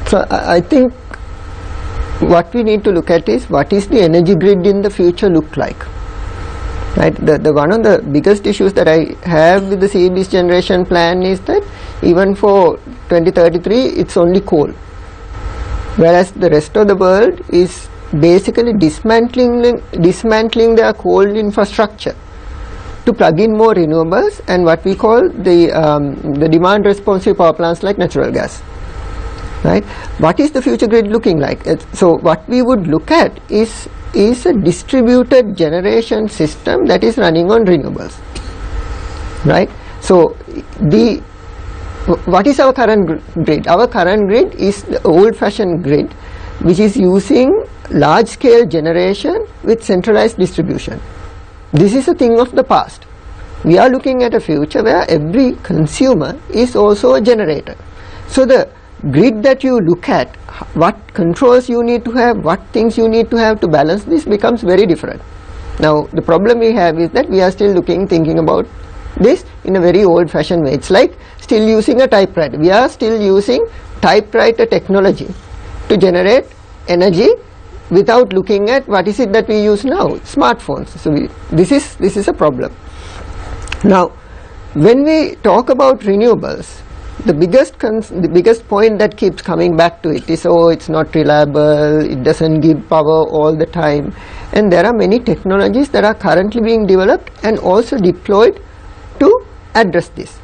So I think what we need to look at is what is the energy grid in the future look like. Right. The one of the biggest issues that I have with the CEB's generation plan is that even for 2033 it's only coal, whereas the rest of the world is basically dismantling their coal infrastructure to plug in more renewables and what we call the demand responsive power plants like natural gas. Right. What is the future grid looking like? So what we would look at is a distributed generation system that is running on renewables, right? So what is our current grid? Our current grid is the old-fashioned grid, which is using large-scale generation with centralized distribution. This is a thing of the past. We are looking at a future where every consumer is also a generator. So the grid that you look at, what controls you need to have, what things you need to have to balance this becomes very different. Now the problem we have is that we are still thinking about this in a very old fashioned way. It's like still using a typewriter. We are still using typewriter technology to generate energy without looking at what is it that we use now, smartphones. So this is a problem. Now when we talk about renewables, the biggest point that keeps coming back to it is, oh, it's not reliable, it doesn't give power all the time, and there are many technologies that are currently being developed and also deployed to address this.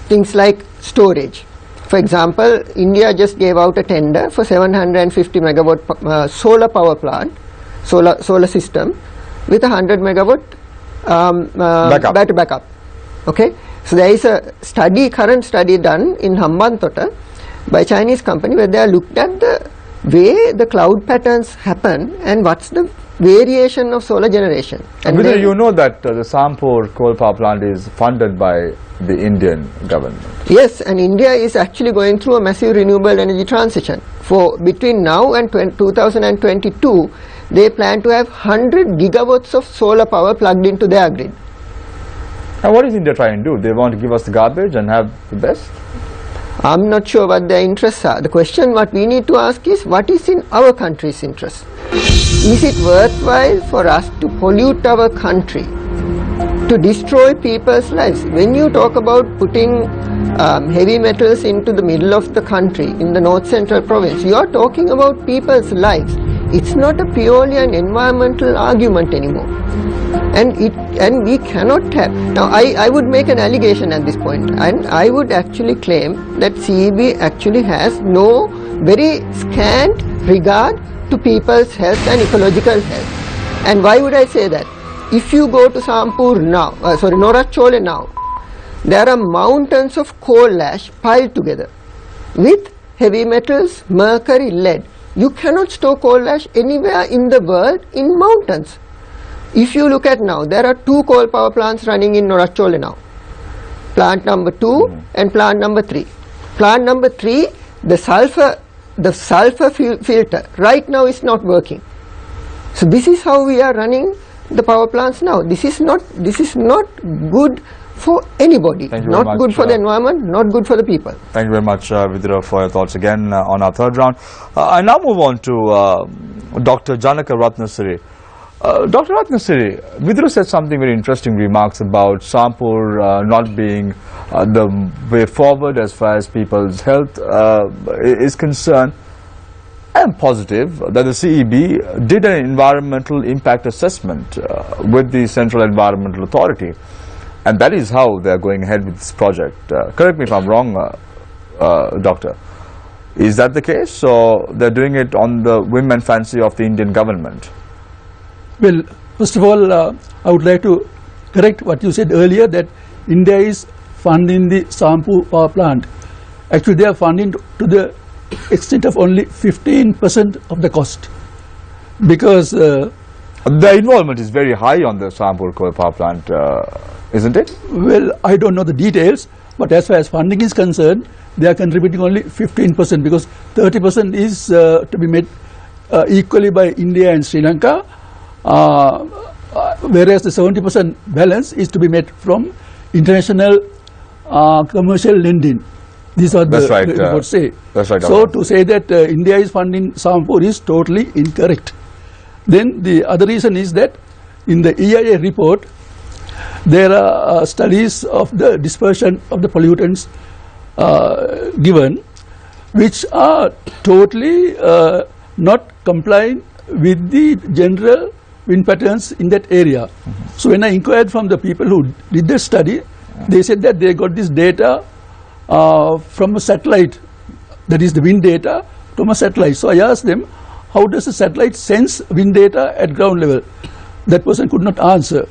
Things like storage. For example, India just gave out a tender for 750 megawatt solar power plant, solar system with 100 megawatt battery backup. Okay. So there is a current study done in Hambantota by a Chinese company where they are looked at the way the cloud patterns happen and what's the variation of solar generation. And Whether then- you know that the Sampur coal power plant is funded by the Indian government. Yes, and India is actually going through a massive renewable energy transition. For between now and 2022, they plan to have 100 gigawatts of solar power plugged into their grid. And what is India trying to do? They want to give us the garbage and have the best? I'm not sure what their interests are. The question what we need to ask is, what is in our country's interest? Is it worthwhile for us to pollute our country, to destroy people's lives? When you talk about putting heavy metals into the middle of the country, in the north central province, you are talking about people's lives. It's not a purely an environmental argument anymore. And we cannot have. Now I would make an allegation at this point, and I would actually claim that CEB actually has no, very scant regard to people's health and ecological health. And why would I say that? If you go to Sampur now, Norachole now, there are mountains of coal ash piled together with heavy metals, mercury, lead. You cannot store coal ash anywhere in the world in mountains. If you look at now, there are 2 coal power plants running in Norachole now. Plant number 2 and plant number 3. Plant number 3, the sulfur filter right now is not working. So this is how we are running the power plants now. This is not good for anybody. Thank you very Not much, good for the environment, not good for the people. Thank you very much, Vidura, for your thoughts again on our third round. I now move on to Dr. Janaka Ratnasiri. Dr. Ratnasiri, Vidura said something very interesting remarks about Sampur not being the way forward as far as people's health is concerned. I am positive that the CEB did an environmental impact assessment with the Central Environmental Authority, and that is how they are going ahead with this project. Correct me if I am wrong, Doctor. Is that the case? So they are doing it on the whim and fancy of the Indian government? Well, first of all, I would like to correct what you said earlier, that India is funding the Sampur power plant. Actually, they are funding to the extent of only 15% of the cost, because the involvement is very high on the Sampur coal power plant, isn't it? well, I don't know the details, but as far as funding is concerned, they are contributing only 15%, because 30% is to be made equally by India and Sri Lanka, whereas the 70% balance is to be made from international commercial lending. These are That's the right, reports say. that's right, So Dr. to say that India is funding Sampur is totally incorrect. Then the other reason is that in the EIA report, there are studies of the dispersion of the pollutants given, which are totally not complying with the general wind patterns in that area. So when I inquired from the people who did the study, they said that they got this data from a satellite, that is the wind data from a satellite. So I asked them, how does the satellite sense wind data at ground level? That person could not answer.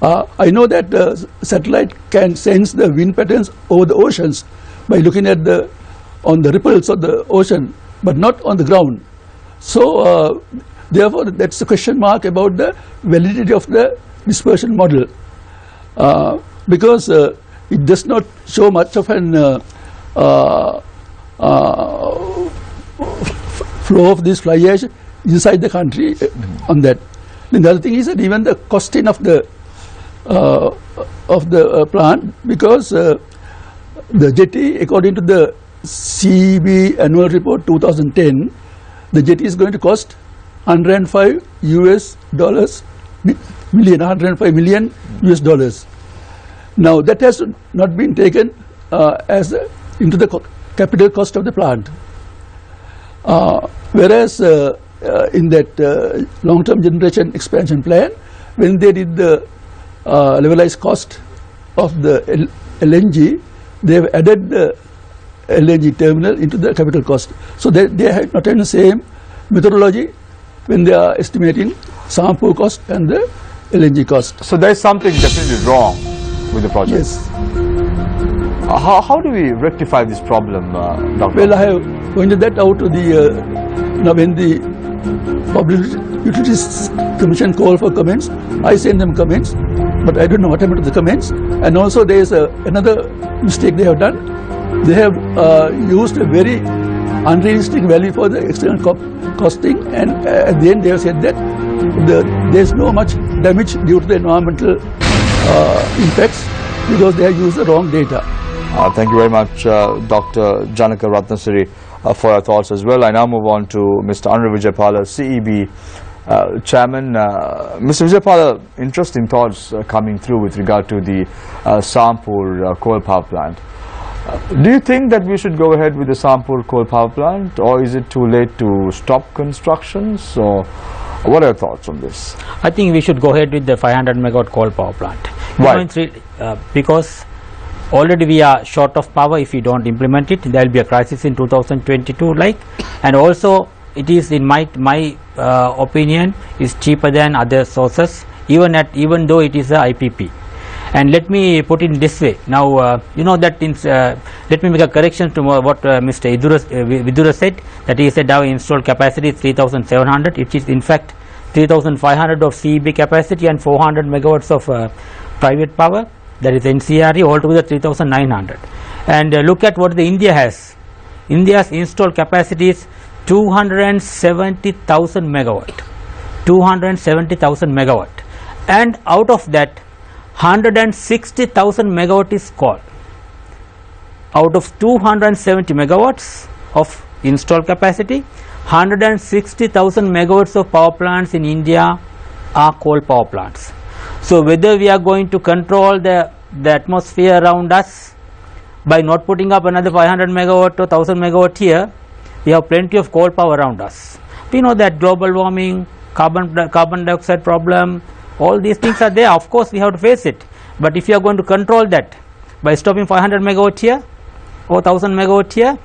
I know that the satellite can sense the wind patterns over the oceans by looking at on the ripples of the ocean, but not on the ground. So therefore, that's a question mark about the validity of the dispersion model, because it does not show much of an flow of this fly ash inside the country on that. Then the other thing is that even the costing of the plant, because the jetty, according to the CEB annual report 2010, the jetty is going to cost $105 million US dollars. Now that has not been taken into the capital cost of the plant, whereas in that long-term generation expansion plan, when they did the levelized cost of the LNG, they have added the LNG terminal into the capital cost. So they have not in the same methodology when they are estimating Sampur cost and the LNG cost. So there is something definitely wrong with the project. Yes. How do we rectify this problem, Doctor? Well, I have pointed that out to the when the Public Utilities Commission call for comments. I send them comments, but I don't know what happened to the comments. And also there is another mistake they have done. They have used a very unrealistic value for the external costing, and at the end they have said that there is no much damage due to the environmental impacts because they have used the wrong data. Thank you very much, Dr. Janaka Ratnasiri, for your thoughts as well. I now move on to Mr. Anru Vijaypala, CEB Chairman. Mr. Vijaypala, interesting thoughts coming through with regard to the Sampur coal power plant. Do you think that we should go ahead with the Sampur coal power plant, or is it too late to stop constructions, or what are your thoughts on this? I think we should go ahead with the 500 megawatt coal power plant. Why? Because already we are short of power. If we don't implement it, there will be a crisis in 2022, and also it is, in my opinion, is cheaper than other sources, even though it is a IPP. And let me put it this way. Now, you know that let me make a correction to what Mr. Vidura said, that he said our installed capacity is 3,700. It is in fact 3,500 of CEB capacity and 400 megawatts of private power, that is NCRE, altogether 3,900. And look at what the India has. India's installed capacity is 270,000 megawatt. 270,000 megawatt. And out of that, 160,000 megawatt is coal. Out of 270 megawatts of installed capacity, 160,000 megawatts of power plants in India are coal power plants. So whether we are going to control the atmosphere around us by not putting up another 500 megawatt or 1000 megawatt here, we have plenty of coal power around us. We know that global warming, carbon dioxide problem, all these things are there. Of course we have to face it, but if you are going to control that by stopping 500 megawatt here or 1000 megawatt here,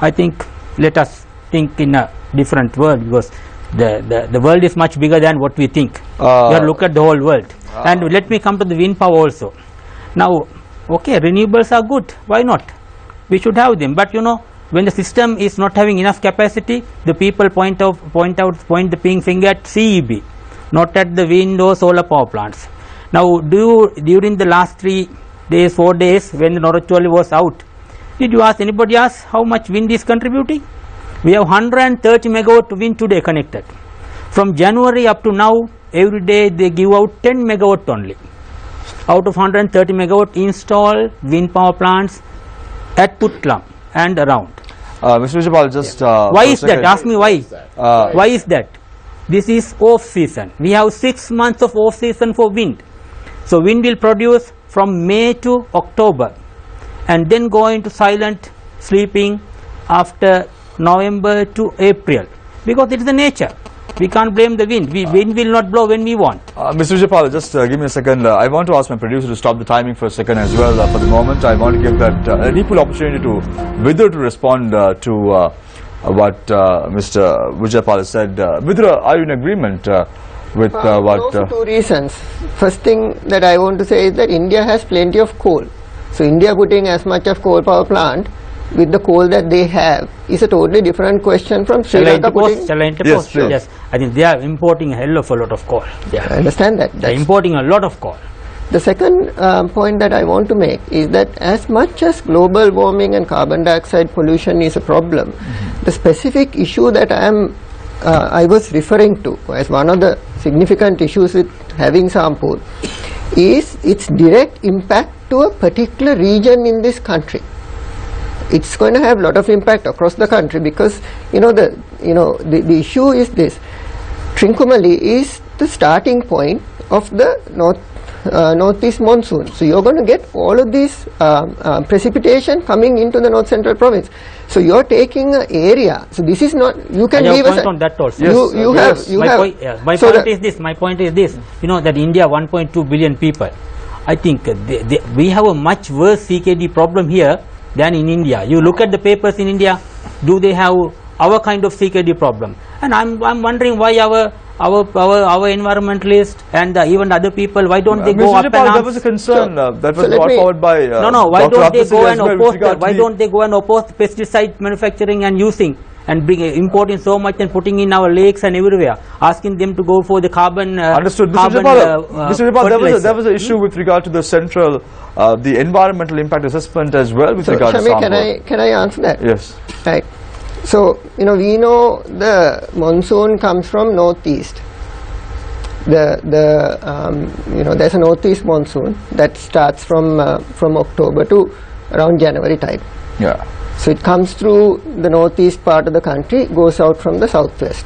I think let us think in a different world, because the world is much bigger than what we think. We have to look at the whole world. And let me come to the wind power also. Now, okay, renewables are good, why not? We should have them, but you know, when the system is not having enough capacity, the people point the pink finger at CEB, not at the wind or solar power plants. Now, during the last 3 days, 4 days, when the Noracholi was out, did you ask anybody else how much wind is contributing? We have 130 megawatt wind today connected. From January up to now, every day they give out 10 megawatt only. Out of 130 megawatt installed wind power plants at Putlam and around. Mr. Vijaypal, just why is that? Ask me why. Why is that? This is off season. We have 6 months of off season for wind. So wind will produce from May to October and then go into silent sleeping after November to April, because it is the nature. We can't blame the wind. Wind will not blow when we want. Mr. Vijaypal, just give me a second. I want to ask my producer to stop the timing for a second as well. For the moment, I want to give that an equal opportunity to Vidura to respond to what Mr. Vijaypal said. Vidura, are you in agreement with what? For two reasons. First thing that I want to say is that India has plenty of coal. So India putting as much of coal power plant with the coal that they have is a totally different question from Sri Lanka putting. Shall I interpose? Yes, I think they are importing a hell of a lot of coal. Yeah. I understand that. They are importing a lot of coal. The second point that I want to make is that as much as global warming and carbon dioxide pollution is a problem, the specific issue that I was referring to as one of the significant issues with having Sampur is its direct impact to a particular region in this country. It's going to have a lot of impact across the country, because the issue is this: Trincomalee is the starting point of the northeast monsoon. So you're going to get all of this precipitation coming into the north central province. So you're taking an area. So this is not, you can give us on that also. My point is this. You know that India 1.2 billion people. I think we have a much worse CKD problem here than in India. You look at the papers in India, do they have our kind of CKD problem? And I'm wondering why our environmentalists and even other people, why don't they go up and that was a concern that was brought forward by why don't they go and oppose the pesticide manufacturing and using and importing so much and putting in our lakes and everywhere, asking them to go for the carbon. Understood. Mr. Vijaypal, there was an issue with regard to the central, the environmental impact assessment as well with regard to Sampur. Can I answer that? Yes. Right. So, we know the monsoon comes from northeast. There's a northeast monsoon that starts from October to around January time. Yeah. So it comes through the northeast part of the country, goes out from the southwest.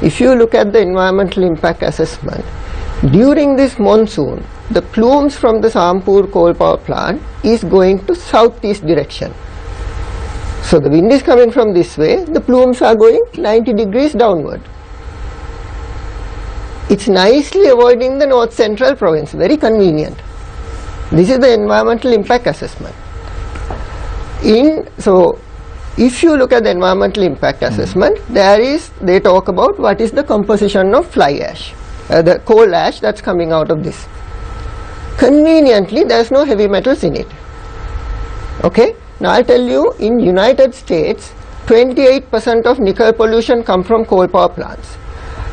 If you look at the environmental impact assessment, during this monsoon, the plumes from the Sampur coal power plant is going to southeast direction. So the wind is coming from this way, the plumes are going 90 degrees downward. It's nicely avoiding the north central province, very convenient. This is the environmental impact assessment. So if you look at the environmental impact assessment, they talk about what is the composition of fly ash, the coal ash that's coming out of this. Conveniently, there's no heavy metals in it. Okay? Now I'll tell you, in United States, 28% of nickel pollution comes from coal power plants.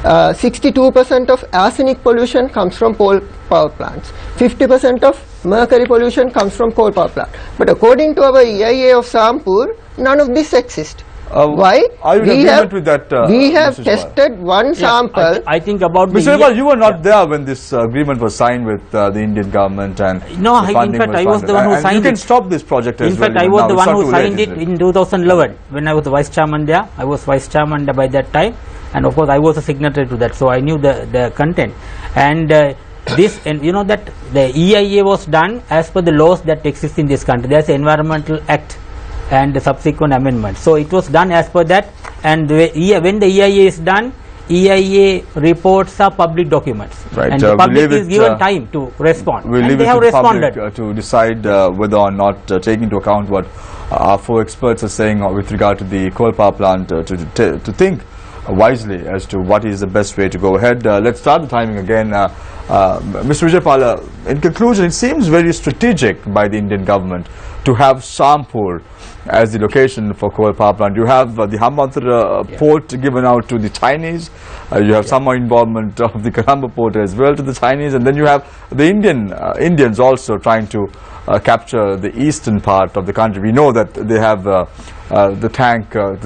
62% of arsenic pollution comes from coal power plants. 50% of mercury pollution comes from coal power plant. But according to our EIA of Sampur, none of this exists. Why? Are you in agreement with that? We have tested one sample. I think about Mr. Vijaypal, you were not there when this agreement was signed with the Indian government, and no, in fact I was the one who signed it. You can stop this project as well. In fact, I was the one who signed it in 2011 when I was the vice chairman there. I was vice chairman by that time, and of course I was a signatory to that, so I knew the content. And this, and you know that the EIA was done as per the laws that exist in this country. There's the Environmental Act and the subsequent amendments. So it was done as per that, and when the EIA is done, EIA reports are public documents, right. And the public is given time to respond. We'll leave they it have to the responded. public to decide whether or not taking into account what our four experts are saying with regard to the coal power plant, to think wisely as to what is the best way to go ahead. Let's start the timing again. Mr. Vijaypal, in conclusion, it seems very strategic by the Indian government to have Sampur as the location for coal power plant. You have the Hambantota port given out to the Chinese, you have some involvement of the Colombo port as well to the Chinese, and then you have the Indians also trying to capture the eastern part of the country. We know that they have the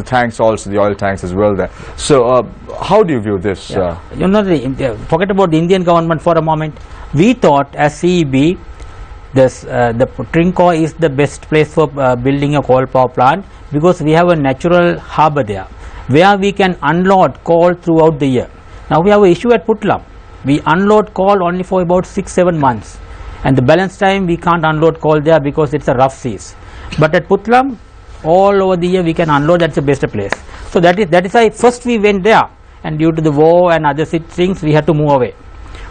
tanks also, the oil tanks as well there. So how do you view this? You know, forget about the Indian government for a moment. We thought as CEB, the Trincoe is the best place for building a coal power plant, because we have a natural harbour there where we can unload coal throughout the year. Now we have an issue at Putlam. We unload coal only for about 6-7 months, and the balance time we can't unload coal there because it's a rough seas. But at Putlam, all over the year we can unload. That's the best place. So that is why first we went there, and due to the war and other things we had to move away.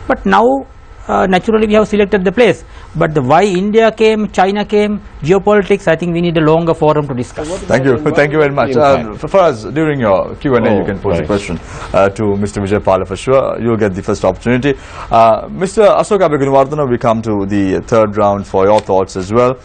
But now naturally we have selected the place. But why India came, China came, geopolitics, I think we need a longer forum to discuss. Thank you very much. For us, during your Q&A, you can pose a question to Mr. Vijaypal for sure. You'll get the first opportunity. Mr. Ashok Abhigunawardana, we come to the third round for your thoughts as well.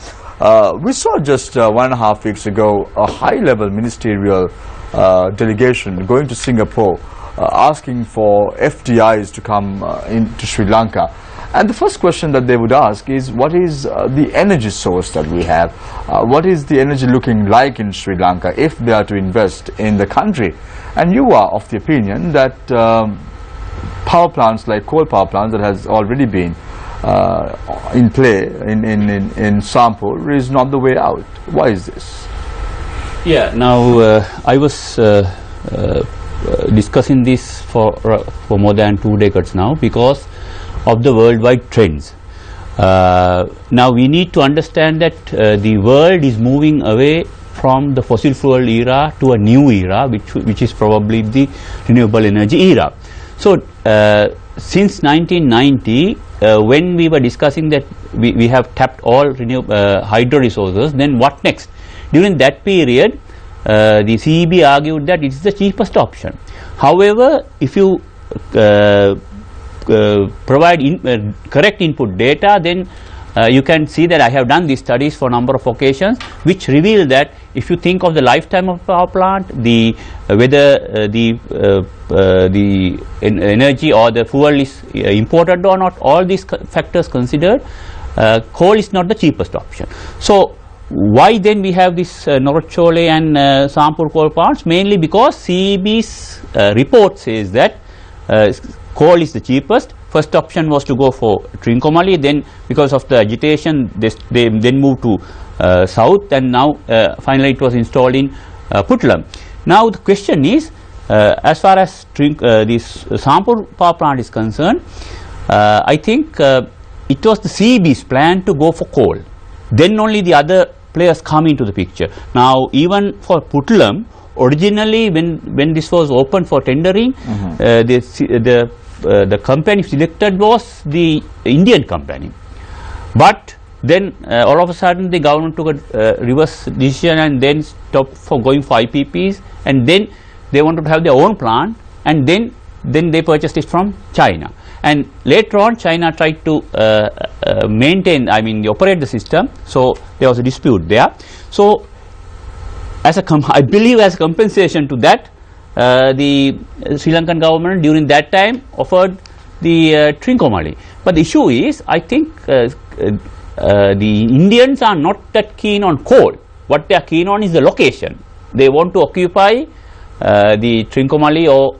We saw just 1.5 weeks ago a high-level ministerial delegation going to Singapore, asking for FDIs to come into Sri Lanka. And the first question that they would ask is, what is the energy source that we have? What is the energy looking like in Sri Lanka if they are to invest in the country? And you are of the opinion that power plants like coal power plants that has already been in play in Sampur is not the way out. Why is this? Yeah, now I was discussing this for more than 2 decades now because of the worldwide trends. Now we need to understand that the world is moving away from the fossil fuel era to a new era, which is probably the renewable energy era. So since 1990, when we were discussing that we have tapped all hydro resources, then what next? During that period, the CEB argued that it is the cheapest option. However, if you provide correct input data, then you can see that I have done these studies for a number of occasions, which reveal that if you think of the lifetime of a power plant, whether the energy or the fuel is imported or not, all these factors considered, coal is not the cheapest option. So why then we have this Norachole and Sampur coal plants? Mainly because CEB's report says that coal is the cheapest. First option was to go for Trincomalee, then because of the agitation they then moved to south, and now finally it was installed in Puttalam. Now the question is, as far as this Sampur power plant is concerned, I think it was the CEB's plan to go for coal. Then only the other players come into the picture. Now even for Puttalam, originally when this was open for tendering, the company selected was the Indian company, but then all of a sudden the government took a reverse decision and then stopped for going for IPPs, and then they wanted to have their own plant, and then they purchased it from China, and later on China tried to operate the system, so there was a dispute there. So I believe as a compensation to that, the Sri Lankan government during that time offered the Trincomalee. But the issue is, I think the Indians are not that keen on coal. What they are keen on is the location. They want to occupy the Trincomalee or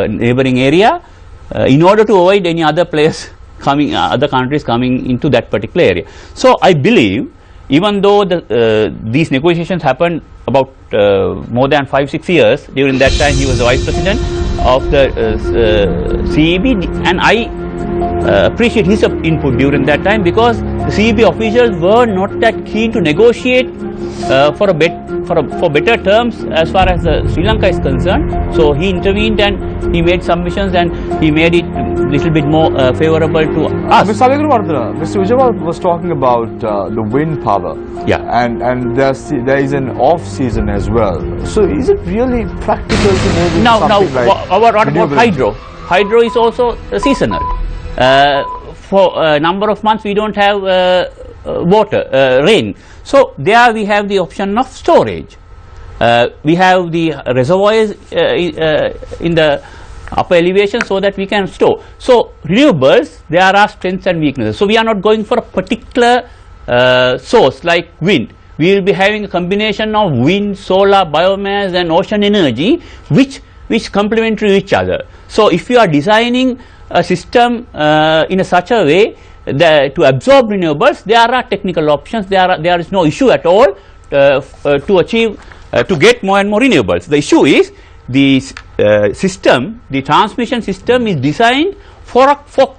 neighboring area in order to avoid any other players coming, other countries coming into that particular area. So I believe, even though these negotiations happened about more than 5-6 years, during that time he was the vice president of the CEB, and I appreciate his input during that time, because the CEB officials were not that keen to negotiate for better terms as far as Sri Lanka is concerned. So he intervened and he made submissions and he made it a little bit more favorable to us. Mr. Vijay was talking about the wind power. Yeah. And there is an off season as well. So is it really practical to maybe Now, something like what about renewable hydro? Hydro is also seasonal. For a number of months we don't have rain. So there we have the option of storage. We have the reservoirs in the upper elevation so that we can store. So renewables, there are strengths and weaknesses. So we are not going for a particular source like wind. We will be having a combination of wind, solar, biomass and ocean energy which complement to each other. So if you are designing a system in such a way that to absorb renewables, there are technical options. There is no issue at all to achieve to get more and more renewables. The issue is the system, the transmission system is designed for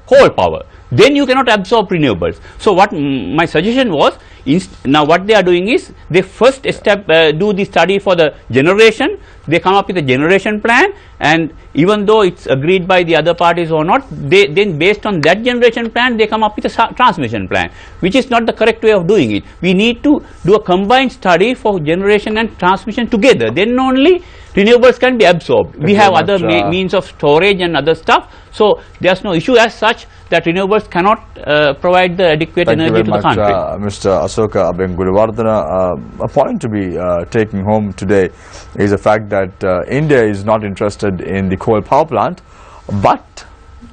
coal power. Then you cannot absorb renewables. So what my suggestion was, now what they are doing is they first do the study for the generation. They come up with a generation plan, and even though it's agreed by the other parties or not, then based on that generation plan they come up with a transmission plan, which is not the correct way of doing it. We need to do a combined study for generation and transmission together. Then only renewables can be absorbed. We have other means of storage and other stuff, so there's no issue as such that renewables cannot provide the adequate energy to the country. Mr. Asoka Abengulivardhana, a point to be taking home today is the fact that India is not interested in the coal power plant, but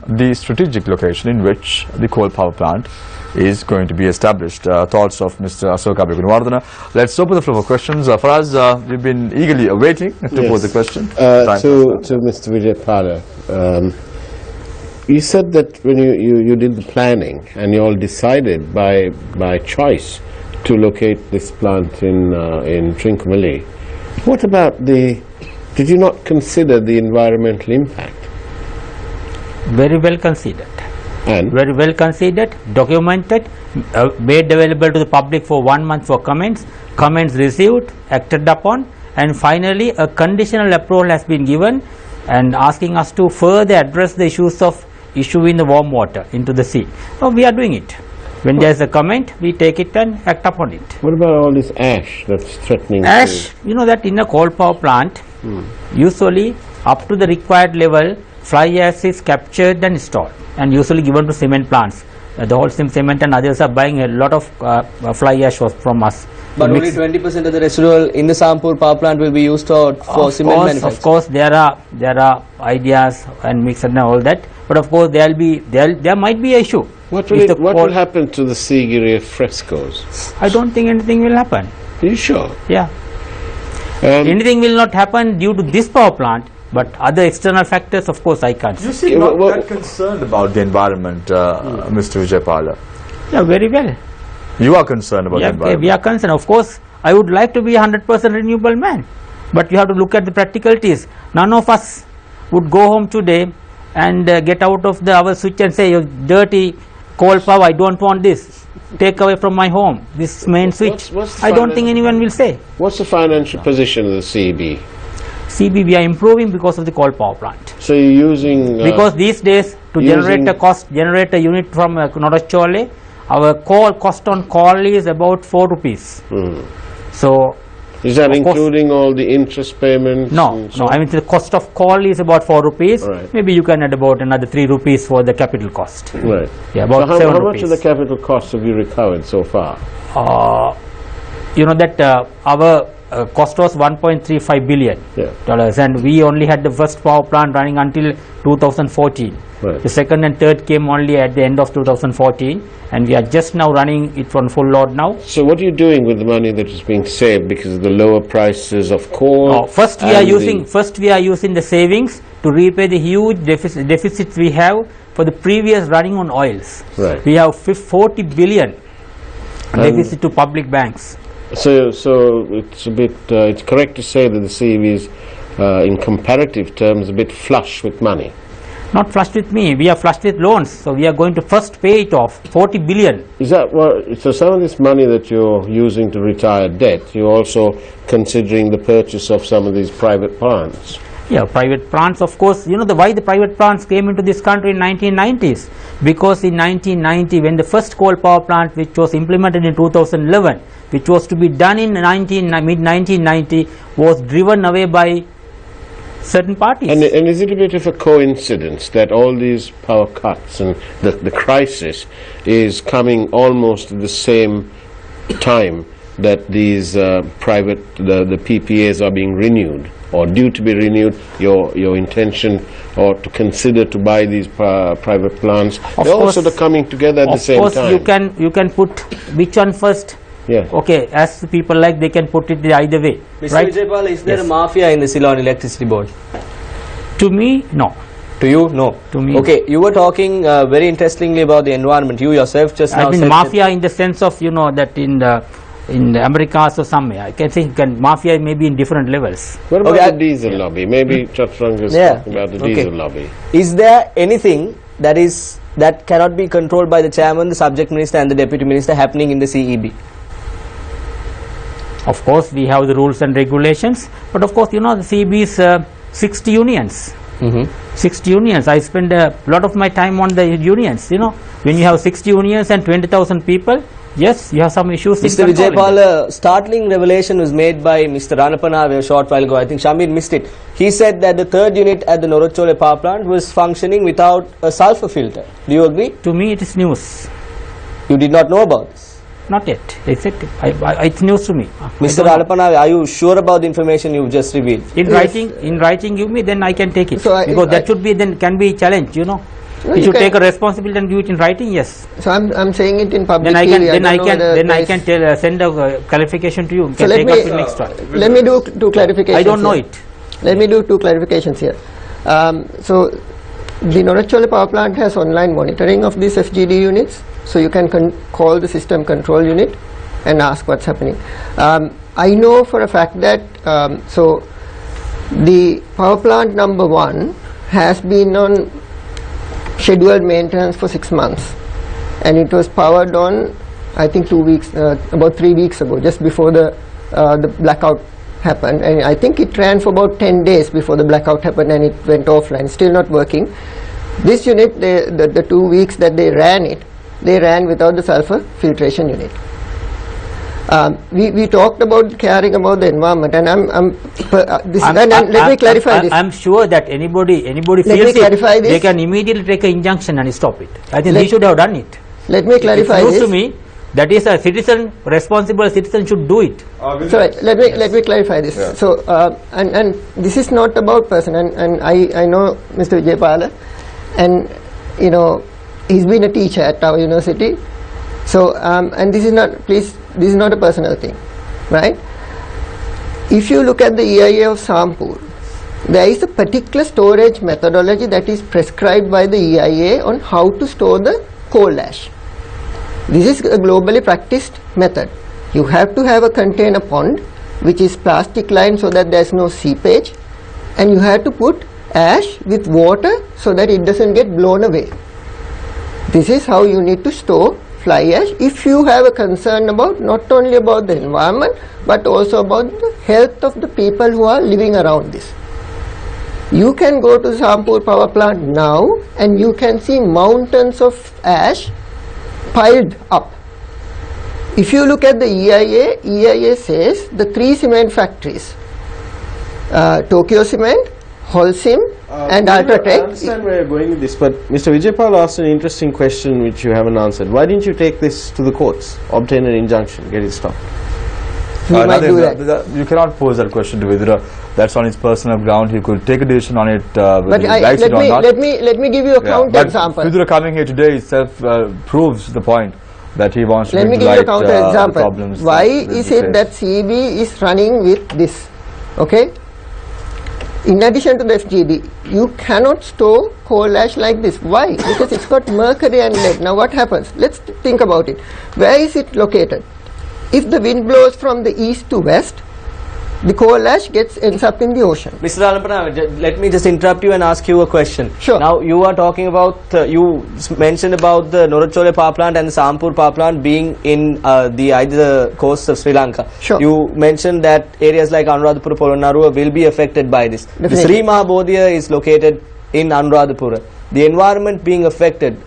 the strategic location in which the coal power plant is going to be established. Thoughts of Mr. Asoka Abengulivardhana. Let's open the floor for questions. Faraz, we've been eagerly awaiting to pose the question. To Mr. Vijay Pala, you said that when you did the planning and you all decided by choice to locate this plant in Trincomalee, what about did you not consider the environmental impact? Very well considered. And? Very well considered, documented, made available to the public for 1 month for comments received, acted upon, and finally a conditional approval has been given and asking us to further address the issues of issuing the warm water into the sea. So we are doing it. When there is a comment, we take it and act upon it. What about all this ash that's threatening? Ash, you know that in a coal power plant, usually up to the required level, fly ash is captured and stored and usually given to cement plants. the Holcim Cement and others are buying a lot of fly ash from us. But only 20% of the residual in the Sampur power plant will be used for cement manufacturing. Of course, there are ideas and mix and all that. But of course, there might be an issue. What will happen to the Sigiri frescoes? I don't think anything will happen. Are you sure? Yeah. Anything will not happen due to this power plant, but other external factors, of course, I can't. You seem not that concerned about the environment, Mr. Vijaypala. Yeah, very well. You are concerned about the environment. We are concerned. Of course, I would like to be 100% renewable man, but you have to look at the practicalities. None of us would go home today and get out of our switch and say, "You dirty coal power, I don't want this. Take away from my home this main switch." I don't think anyone will say. What's the financial position of the CB? CB, we are improving because of the coal power plant. So you're using... because these days, to generate a unit from Norachole, our cost on coal is about 4 rupees. So... Is that including all the interest payments? No, I mean the cost of coal is about 4 rupees. Right. Maybe you can add about another 3 rupees for the capital cost. Right. Yeah, about so 7 how rupees. much of the capital cost have you recovered so far? You know that our cost was 1.35 billion dollars, and we only had the first power plant running until 2014. Right. The second and third came only at the end of 2014, and we are just now running it on full load now. So what are you doing with the money that is being saved because of the lower prices of coal? First we are using the savings to repay the huge deficits we have for the previous running on oils. Right. We have 40 billion deficit to public banks. So it's a bit. It's correct to say that the CEV is, in comparative terms, a bit flush with money. Not flushed with me. We are flushed with loans. So we are going to first pay it off. 40 billion. Is that what? So some of this money that you're using to retire debt, you're also considering the purchase of some of these private plants. Yeah, private plants, of course. You know why the private plants came into this country in 1990s? Because in 1990, when the first coal power plant, which was implemented in 2011, which was to be done in mid-1990, was driven away by certain parties. And is it a bit of a coincidence that all these power cuts and the crisis is coming almost at the same time that these the PPAs are being renewed or due to be renewed? Your intention or to consider to buy these private plants, they're also coming together at the same time. Of course, you can put which one first. Yeah. Okay, as people like, they can put it either way. Mr. Right? Vijaypala, is there a mafia in the Ceylon Electricity Board? To me, no. To you, no. To me, okay. You were talking very interestingly about the environment. You yourself just now said mafia that in the sense of that in the Americas or somewhere. I can say mafia may be in different levels. What about the diesel lobby? Maybe Chaturanga is talking about the diesel lobby. Is there anything that cannot be controlled by the chairman, the subject minister, and the deputy minister happening in the CEB? Of course, we have the rules and regulations, but of course, the CEB is 60 unions. 60 unions. I spend a lot of my time on the unions. When you have 60 unions and 20,000 people, yes, you have some issues. Mr. Vijaypala, startling revelation was made by Mr. Ranapanave a short while ago. I think Shamir missed it. He said that the third unit at the Norachole power plant was functioning without a sulfur filter. Do you agree? To me, it is news. You did not know about this? Not yet. Exactly. It's news to me. Mr. Ranapanave, are you sure about the information you just revealed? In writing, give me, then I can take it. So because that should be can be challenged. You should take a responsibility and do it in writing. Yes. So I'm saying it in public. Then I can send a clarification to you. So let me do two clarifications. I don't know it. Let me do two clarifications here. So the Norachole power plant has online monitoring of these FGD units. So you can call the system control unit and ask what's happening. I know for a fact that so the power plant number 1 has been on scheduled maintenance for 6 months, and it was powered on, I think, about 3 weeks ago, just before the blackout happened, and I think it ran for about 10 days before the blackout happened, and it went offline, still not working. This unit, the 2 weeks that they ran without the sulfur filtration unit. We talked about caring about the environment, and let me clarify this. I'm sure that anybody feels it, they can immediately take an injunction and stop it. I think they should have done it. let me clarify it seems this. to me that is a citizen, responsible citizen should do it. So let me clarify this. Yeah. So and this is not about person, and I know Mr. Vijaypala, and you know he's been a teacher at our university. So and this is not a personal thing, right? If you look at the EIA of Sampur, there is a particular storage methodology that is prescribed by the EIA on how to store the coal ash. This is a globally practiced method. You have to have a container pond which is plastic lined so that there is no seepage, and you have to put ash with water so that it doesn't get blown away. This is how you need to store fly ash if you have a concern about not only about the environment but also about the health of the people who are living around this. You can go to Sampur power plant now and you can see mountains of ash piled up. If you look at the EIA says the 3 cement factories, Tokyo Cement, Holcim and Ultratech. I understand where you're going with this, but Mr. Vijaypal asked an interesting question which you haven't answered. Why didn't you take this to the courts, obtain an injunction, get it stopped? We might do that. You cannot pose that question to Vidura. That's on his personal ground. He could take a decision on it whether But he likes it or not. let me give you a counter example. Vidura coming here today itself proves the point that he wants to Let me bring to give you a light counter the example. problems. Why is it that CB is running with this? Okay. In addition to the FGD, you cannot store coal ash like this. Why? Because it's got mercury and lead. Now what happens? Let's think about it. Where is it located? If the wind blows from the east to west, the coal ash ends up in the ocean. Mr. Alampana, let me just interrupt you and ask you a question. Sure. Now you are talking about, you mentioned about the Norachole power plant and the Sampur power plant being in either coast of Sri Lanka. Sure. You mentioned that areas like Anuradhapura, Polonnaruwa will be affected by this. Definitely. The Sri Mahabodhiya is located in Anuradhapura. The environment being affected,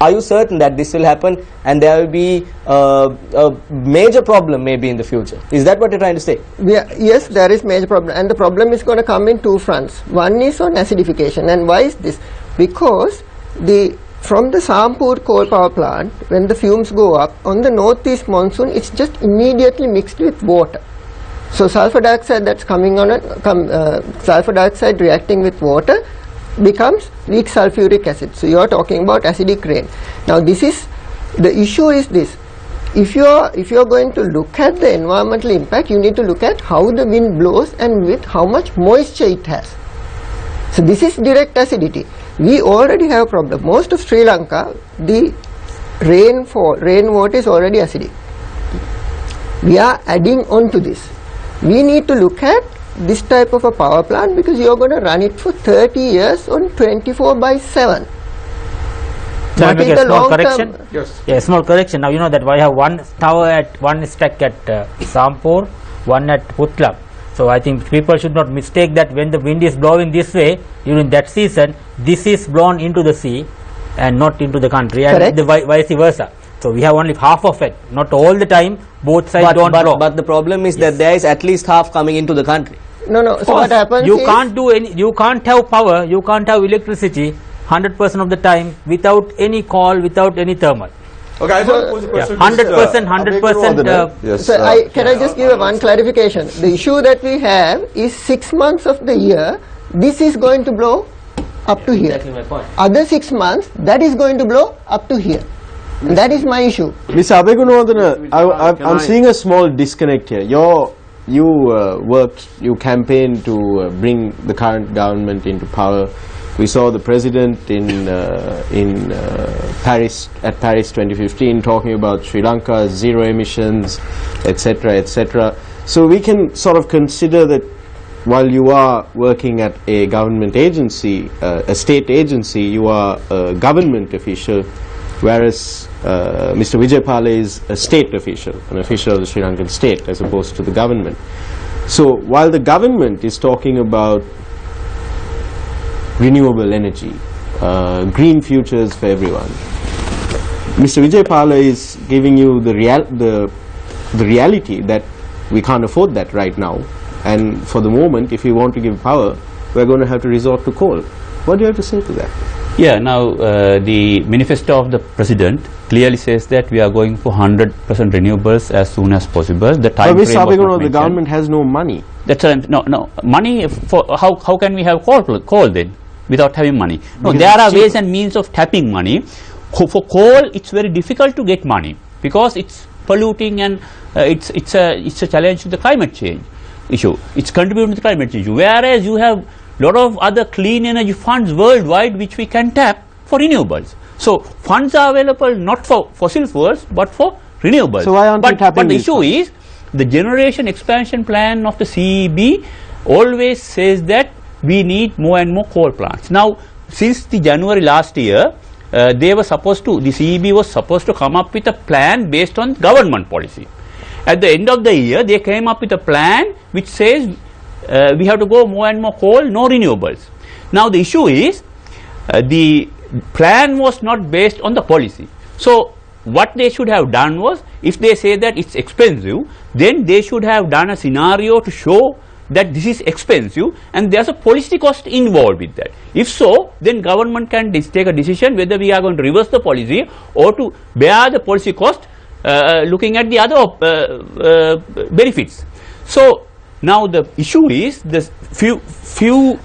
are you certain that this will happen and there will be a major problem maybe in the future? Is that what you're trying to say? Yes, there is major problem, and the problem is going to come in 2 fronts. One is on acidification, and why is this? Because from the Sampur coal power plant, when the fumes go up on the northeast monsoon, it's just immediately mixed with water. So sulfur dioxide that's coming on sulfur dioxide reacting with water becomes weak sulfuric acid. So you are talking about acidic rain. Now the issue is this: if you are going to look at the environmental impact, you need to look at how the wind blows and with how much moisture it has. So this is direct acidity. We already have a problem. Most of Sri Lanka, the rainwater is already acidic. We are adding on to this. We need to look at this type of a power plant because you are going to run it for 30 years on 24/7. Can I make a small correction? Yes. Yeah, small correction. Now you know that I have one stack at Sampur, one at Putlam. So I think people should not mistake that when the wind is blowing this way during that season, this is blown into the sea and not into the country, and the vice versa. So we have only half of it, not all the time. Both sides don't blow. But the problem is that there is at least half coming into the country. No. So what happens? You can't do any. You can't have power. You can't have electricity 100% of the time without any coal, without any thermal. Okay, I want to pose a question. 100%. Yes. So can I just give one clarification? The issue that we have is 6 months of the year, this is going to blow up to here. Exactly my point. Other 6 months, that is going to blow up to here. And that is my issue. Mr. Abegunodana, I'm seeing a small disconnect here. You campaigned to bring the current government into power. We saw the president in Paris 2015 talking about Sri Lanka, zero emissions, etc., etc. So we can sort of consider that while you are working at a government agency, a state agency, you are a government official, whereas Mr. Vijaypala is a state official, an official of the Sri Lankan state as opposed to the government. So while the government is talking about renewable energy, green futures for everyone, Mr. Vijaypala is giving you the reality that we can't afford that right now, and for the moment, if we want to give power, we're going to have to resort to coal. What do you have to say to that? Yeah, now the manifesto of the president clearly says that we are going for 100% renewables as soon as possible. The time But frame was not the mentioned. government has no money. That's no money for how can we have coal then without having money? No, Because there it's are ways cheaper. and means of tapping money. For coal, it's very difficult to get money because it's polluting and it's a challenge to the climate change issue. It's contributing to the climate change. Whereas you have lot of other clean energy funds worldwide which we can tap for renewables. So funds are available not for fossil fuels but for renewables. So why aren't we tapping but the these issue is the generation expansion plan of the CEB always says that we need more and more coal plants. Now since the January last year the CEB was supposed to come up with a plan based on government policy. At the end of the year they came up with a plan which says we have to go more and more coal, no renewables. Now the issue is the plan was not based on the policy. So what they should have done was, if they say that it's expensive, then they should have done a scenario to show that this is expensive and there's a policy cost involved with that. If so, then government can take a decision whether we are going to reverse the policy or to bear the policy cost looking at the other benefits. So now the issue is the few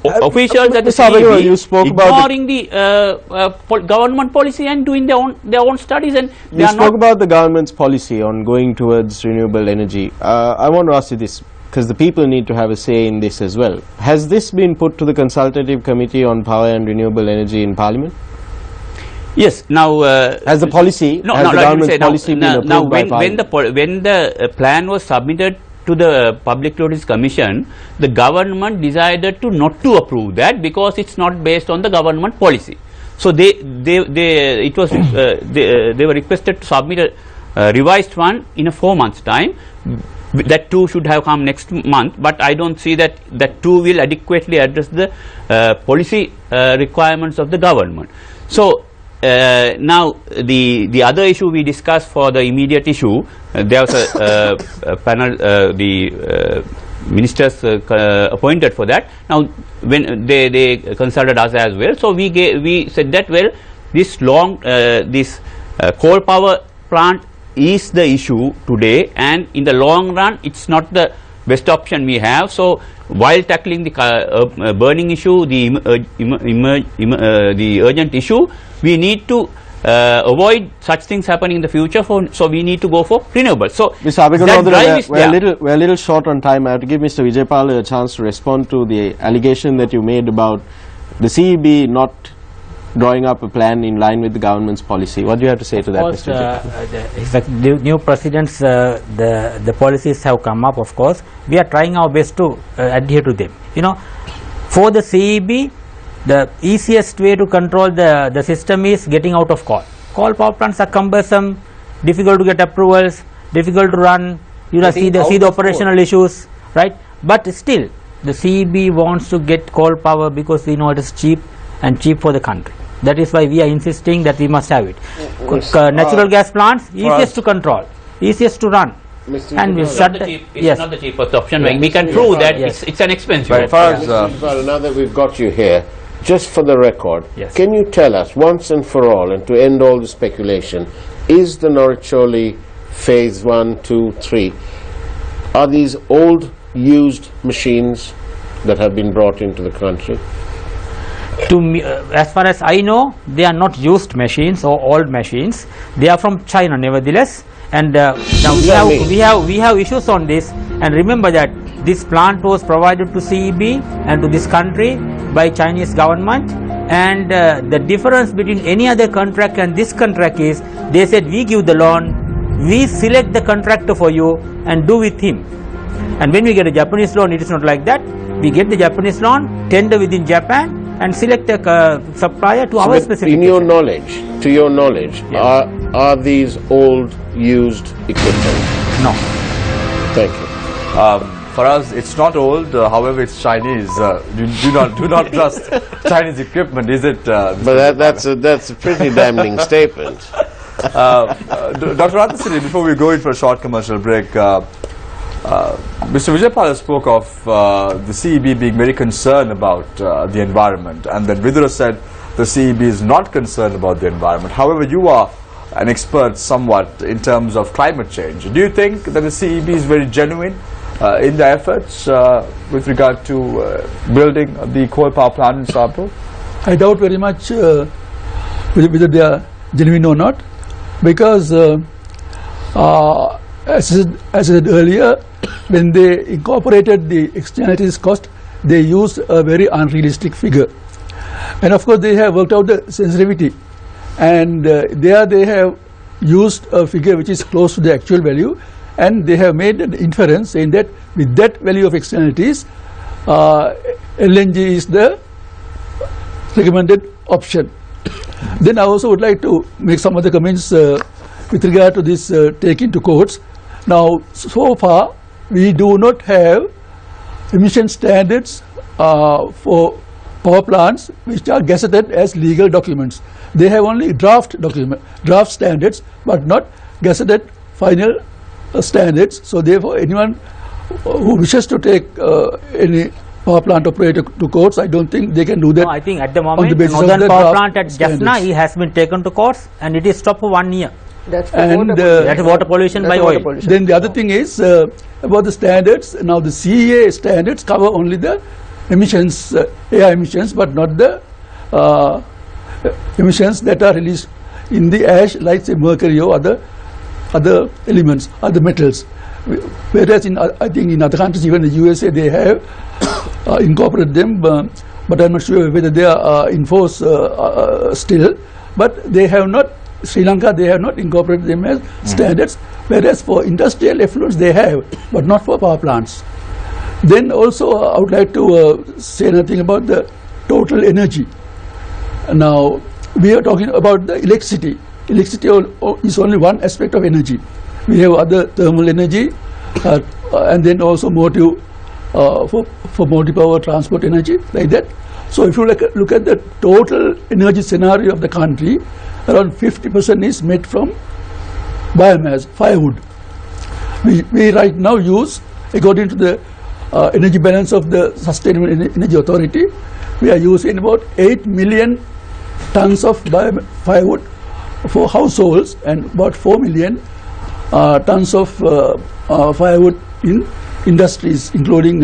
officials at the Mr. Abhinur, you CEB spoke about ignoring the government policy and doing their own studies, and they You are spoke not. about the government's policy on going towards renewable energy. I want to ask you this, because the people need to have a say in this as well. Has this been put to the Consultative Committee on Power and Renewable Energy in Parliament? Yes. Now Has the policy, no, has no, the let me government's say, policy been approved now by when Parliament? the plan was submitted to the Public Notice Commission, the government decided to not to approve that because it's not based on the government policy. So they were requested to submit a revised one in a 4 months time. That too should have come next month, but I don't see that too will adequately address the policy requirements of the government. So now the other issue we discussed for the immediate issue, there was a panel, the ministers appointed for that. Now when they consulted us as well, so we said that, well, this coal power plant is the issue today, and in the long run it's not the best option we have. So while tackling the burning issue, the urgent issue, we need to avoid such things happening in the future. So we need to go for renewables. So Mr. that drive is there. we're a little short on time. I have to give Mr. Vijaypal a chance to respond to the allegation that you made about the CEB not drawing up a plan in line with the government's policy. What do you have to say to that, Mr. Vijaypal? The new presidents, the policies have come up, of course. We are trying our best to adhere to them. You know, for the CEB, the easiest way to control the system is getting out of coal. Coal power plants are cumbersome, difficult to get approvals, difficult to run. You know, see the operational issues, right? But still, the CEB wants to get coal power because we know it is cheap and cheap for the country. That is why we are insisting that we must have it. Natural gas plants, easiest to control, easiest to run. And we shut It's not the cheapest option. We can prove that it's an expensive Right. option. Now that we've got you here, just for the record, Yes. can you tell us once and for all, and to end all the speculation, is the Noracholi phase 1, 2, 3, are these old used machines that have been brought into the country? To me, as far as I know, they are not used machines or old machines. They are from China, nevertheless. And now we have issues on this. And remember that this plant was provided to CEB and to this country by Chinese government. And the difference between any other contract and this contract is, they said we give the loan, we select the contractor for you and do with him. And when we get a Japanese loan, it is not like that. We get the Japanese loan, tender within Japan, and select a supplier to our specification. In your knowledge, to your knowledge, are these old used equipment? No. Thank you. For us, it's not old. However, it's Chinese. Do not trust Chinese equipment, is it? But that's a pretty damning statement. Dr. Rathasiri, before we go in for a short commercial break, Mr. Vijaypal spoke of the CEB being very concerned about the environment, and then Vidura said the CEB is not concerned about the environment. However, you are an expert somewhat in terms of climate change. Do you think that the CEB is very genuine in their efforts with regard to building the coal power plant in Sabro? I doubt very much whether they are genuine or not, because as I said earlier, when they incorporated the externalities cost, they used a very unrealistic figure. And of course they have worked out the sensitivity, and there they have used a figure which is close to the actual value, and they have made an inference saying that with that value of externalities, LNG is the recommended option. Then I also would like to make some other comments with regard to this taking to courts. Now, so far we do not have emission standards for power plants which are gazetted as legal documents. They have only draft standards, but not gazetted final standards. So therefore anyone who wishes to take any power plant operator to courts, I don't think they can do that. No, I think at the moment basis of Northern the Power draft Plant at standards. Jaffna has been taken to courts and it is stopped for 1 year. That's for And, water pollution. That is water pollution That's by water oil. pollution. Then the other thing is about the standards. Now the CEA standards cover only the emissions, air emissions, but not the emissions that are released in the ash, like say mercury or other elements, other metals. Whereas I think in other countries, even the USA, they have incorporated them, but I'm not sure whether they are in force still. But they have not. Sri Lanka, they have not incorporated them as standards, whereas for industrial effluents they have, but not for power plants. Then also I would like to say nothing about the total energy. Now we are talking about the electricity. Electricity is only one aspect of energy. We have other thermal energy and then also motive for multi-power transport energy, like that. So if you look at the total energy scenario of the country, around 50% is made from biomass, firewood. We right now use, according to the energy balance of the Sustainable Energy Authority, we are using about 8 million tons of firewood for households and about 4 million tons of firewood in industries, including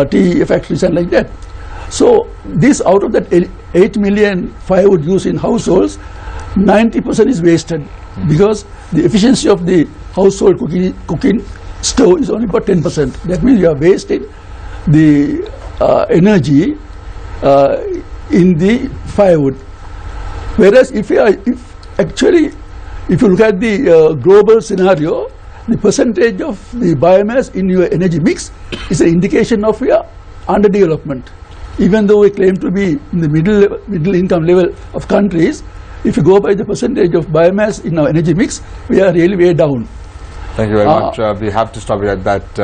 tea factories and like that. So this, out of that 8 million firewood used in households, 90% is wasted because the efficiency of the household cooking stove is only about 10%. That means you are wasting the energy in the firewood. Whereas if you look at the global scenario, the percentage of the biomass in your energy mix is an indication of your underdevelopment. Even though we claim to be in the middle income level of countries, if you go by the percentage of biomass in our energy mix, we are really way down. Thank you very much. We have to stop it at that,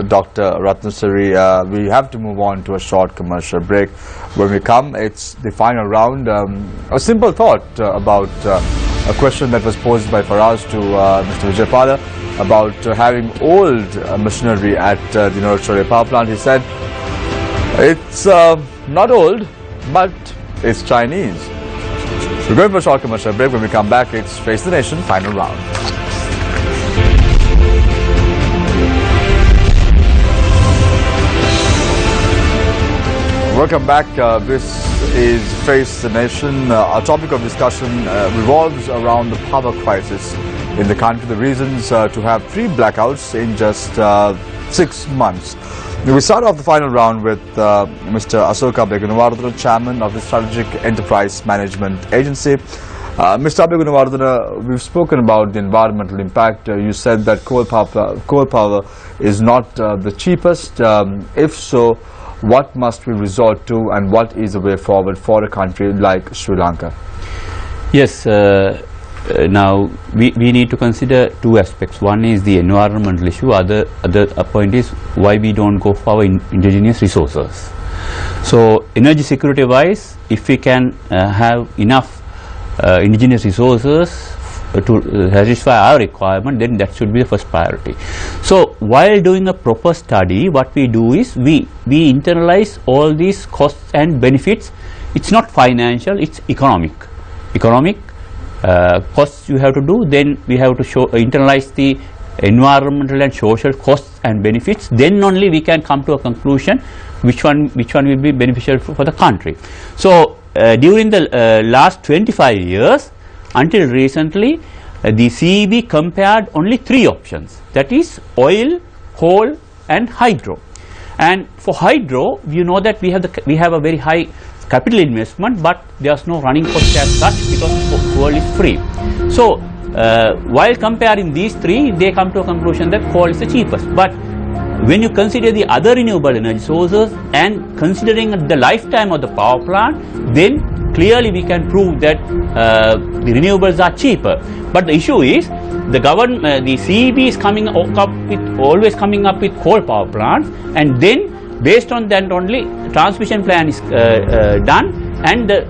Dr. Ratnasari. We have to move on to a short commercial break. When we come, it's the final round. A simple thought about a question that was posed by Faraz to Mr. Vijaypala about having old machinery at the Newsfirst.lk power plant. He said, it's not old, but it's Chinese. We're going for a short commercial break. When we come back, it's Face the Nation, final round. Welcome back. This is Face the Nation. Our topic of discussion revolves around the power crisis in the country. The reasons to have 3 blackouts in just 6 months. We start off the final round with Mr. Asoka Begunawardana, Chairman of the Strategic Enterprise Management Agency. Mr. Begunawardana, we've spoken about the environmental impact. You said that coal power is not the cheapest. If so, what must we resort to, and what is the way forward for a country like Sri Lanka? Yes, now we need to consider 2 aspects. One is the environmental issue, other point is why we don't go for our indigenous resources. So energy security wise, if we can have enough indigenous resources to satisfy our requirement, then that should be the first priority. So while doing a proper study, what we do is we internalize all these costs and benefits it's not financial, it's economic costs you have to do. Then we have to internalize the environmental and social costs and benefits. Then only we can come to a conclusion which one will be beneficial for the country. So during the last 25 years until recently, the CEB compared only 3 options, that is oil, coal and hydro. And for hydro, you know that we have a very high capital investment, but there is no running cost as such because coal is free. So while comparing these 3, they come to a conclusion that coal is the cheapest. But when you consider the other renewable energy sources and considering the lifetime of the power plant, then clearly we can prove that the renewables are cheaper. But the issue is the CEB is always coming up with coal power plants, and then based on that only transmission plan is done, and the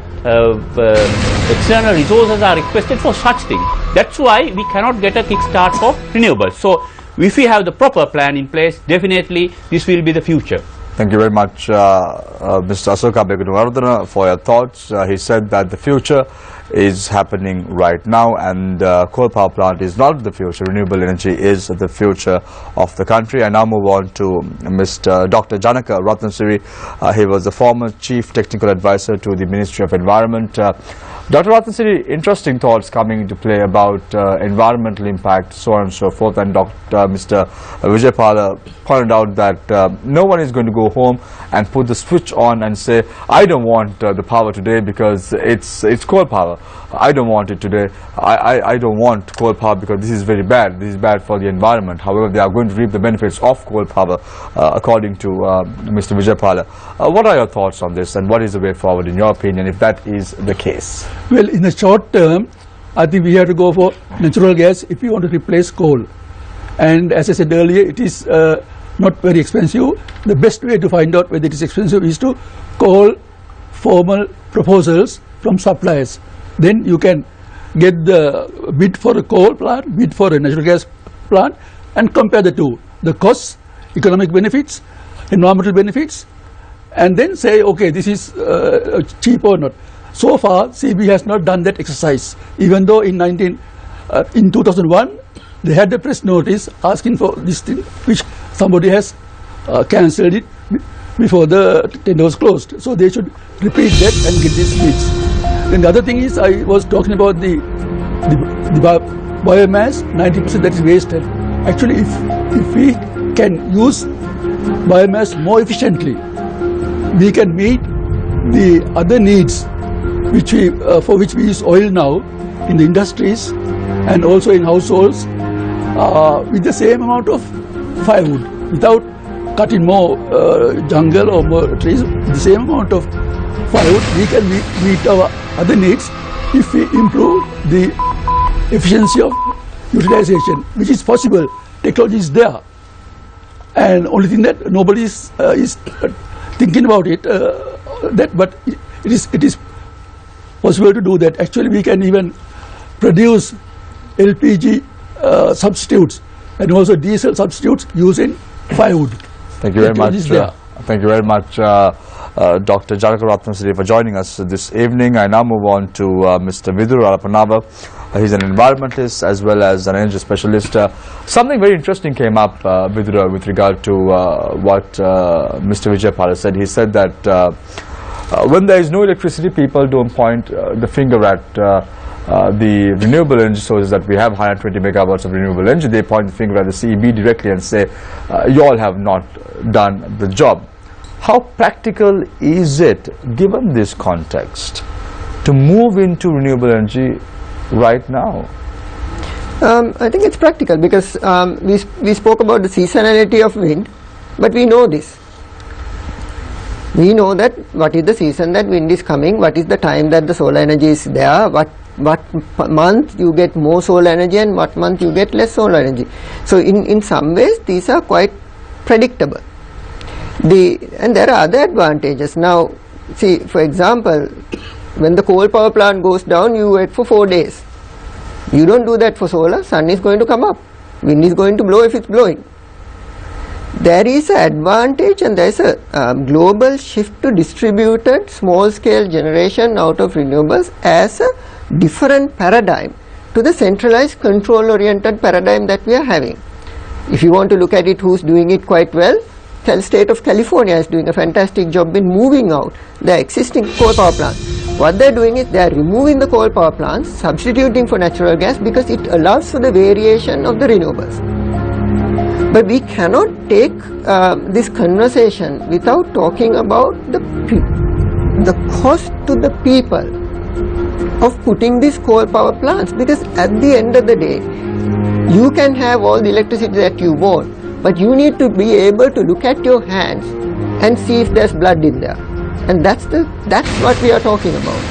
external resources are requested for such things. That's why we cannot get a kickstart for renewables. So if we have the proper plan in place, definitely this will be the future. Thank you very much, Mr. Asoka Begunawardana, for your thoughts. He said that the future is happening right now, and coal power plant is not the future. Renewable energy is the future of the country. I now move on to Mr. Dr. Janaka Ratnasiri. He was the former Chief Technical Advisor to the Ministry of Environment. Dr. Ratnasiri, interesting thoughts coming into play about environmental impact, so on and so forth. And Mr. Vijaypala pointed out that no one is going to go home and put the switch on and say, I don't want the power today because it's coal power. I don't want it today. I don't want coal power because this is very bad. This is bad for the environment. However, they are going to reap the benefits of coal power, according to Mr. Vijaypala. What are your thoughts on this, and what is the way forward, in your opinion, if that is the case? Well, in the short term, I think we have to go for natural gas if we want to replace coal. And as I said earlier, it is not very expensive. The best way to find out whether it is expensive is to call formal proposals from suppliers. Then you can get the bid for a coal plant, bid for a natural gas plant, and compare the two, the costs, economic benefits, environmental benefits, and then say, okay, this is cheap or not. So far, CB has not done that exercise, even though in 2001 they had a press notice asking for this thing, which somebody has cancelled it before the tender was closed. So they should repeat that and get these bids. Then the other thing is, I was talking about the biomass, 90% that is wasted. Actually, if we can use biomass more efficiently, we can meet the other needs which for which we use oil now in the industries and also in households with the same amount of firewood, without cutting more jungle or more trees. With the same amount of firewood, we can meet our other needs if we improve the efficiency of utilization, which is possible. Technology is there, and only thing that nobody is thinking about it. But it is possible to do that. Actually, we can even produce LPG substitutes and also diesel substitutes using firewood. Thank you very much. Thank you very much, Dr. Janaka Ratnasiri, for joining us this evening. I now move on to Mr. Vidura Alapanava. He's an environmentalist as well as an energy specialist. Something very interesting came up, Vidura, with regard to what Mr. Vijaypala said. He said that when there is no electricity, people don't point the finger at the renewable energy sources that we have, 120 megawatts of renewable energy. They point the finger at the CEB directly and say, you all have not done the job. How practical is it, given this context, to move into renewable energy right now? I think it's practical because we spoke about the seasonality of wind, but we know this. We know that what is the season that wind is coming, what is the time that the solar energy is there, what month you get more solar energy and what month you get less solar energy. So in some ways these are quite predictable. And there are other advantages. Now see, for example, when the coal power plant goes down, you wait for 4 days. You don't do that for solar. Sun is going to come up, wind is going to blow if it's blowing. there is an advantage and there is a global shift to distributed small scale generation out of renewables as a different paradigm to the centralized control oriented paradigm that we are having. If you want to look at it, who's doing it quite well, state of California is doing a fantastic job in moving out the existing coal power plants. What they are doing is they are removing the coal power plants, substituting for natural gas because it allows for the variation of the renewables. But we cannot take this conversation without talking about the cost to the people of putting these coal power plants, because at the end of the day you can have all the electricity that you want, but you need to be able to look at your hands and see if there's blood in there, and that's what we are talking about.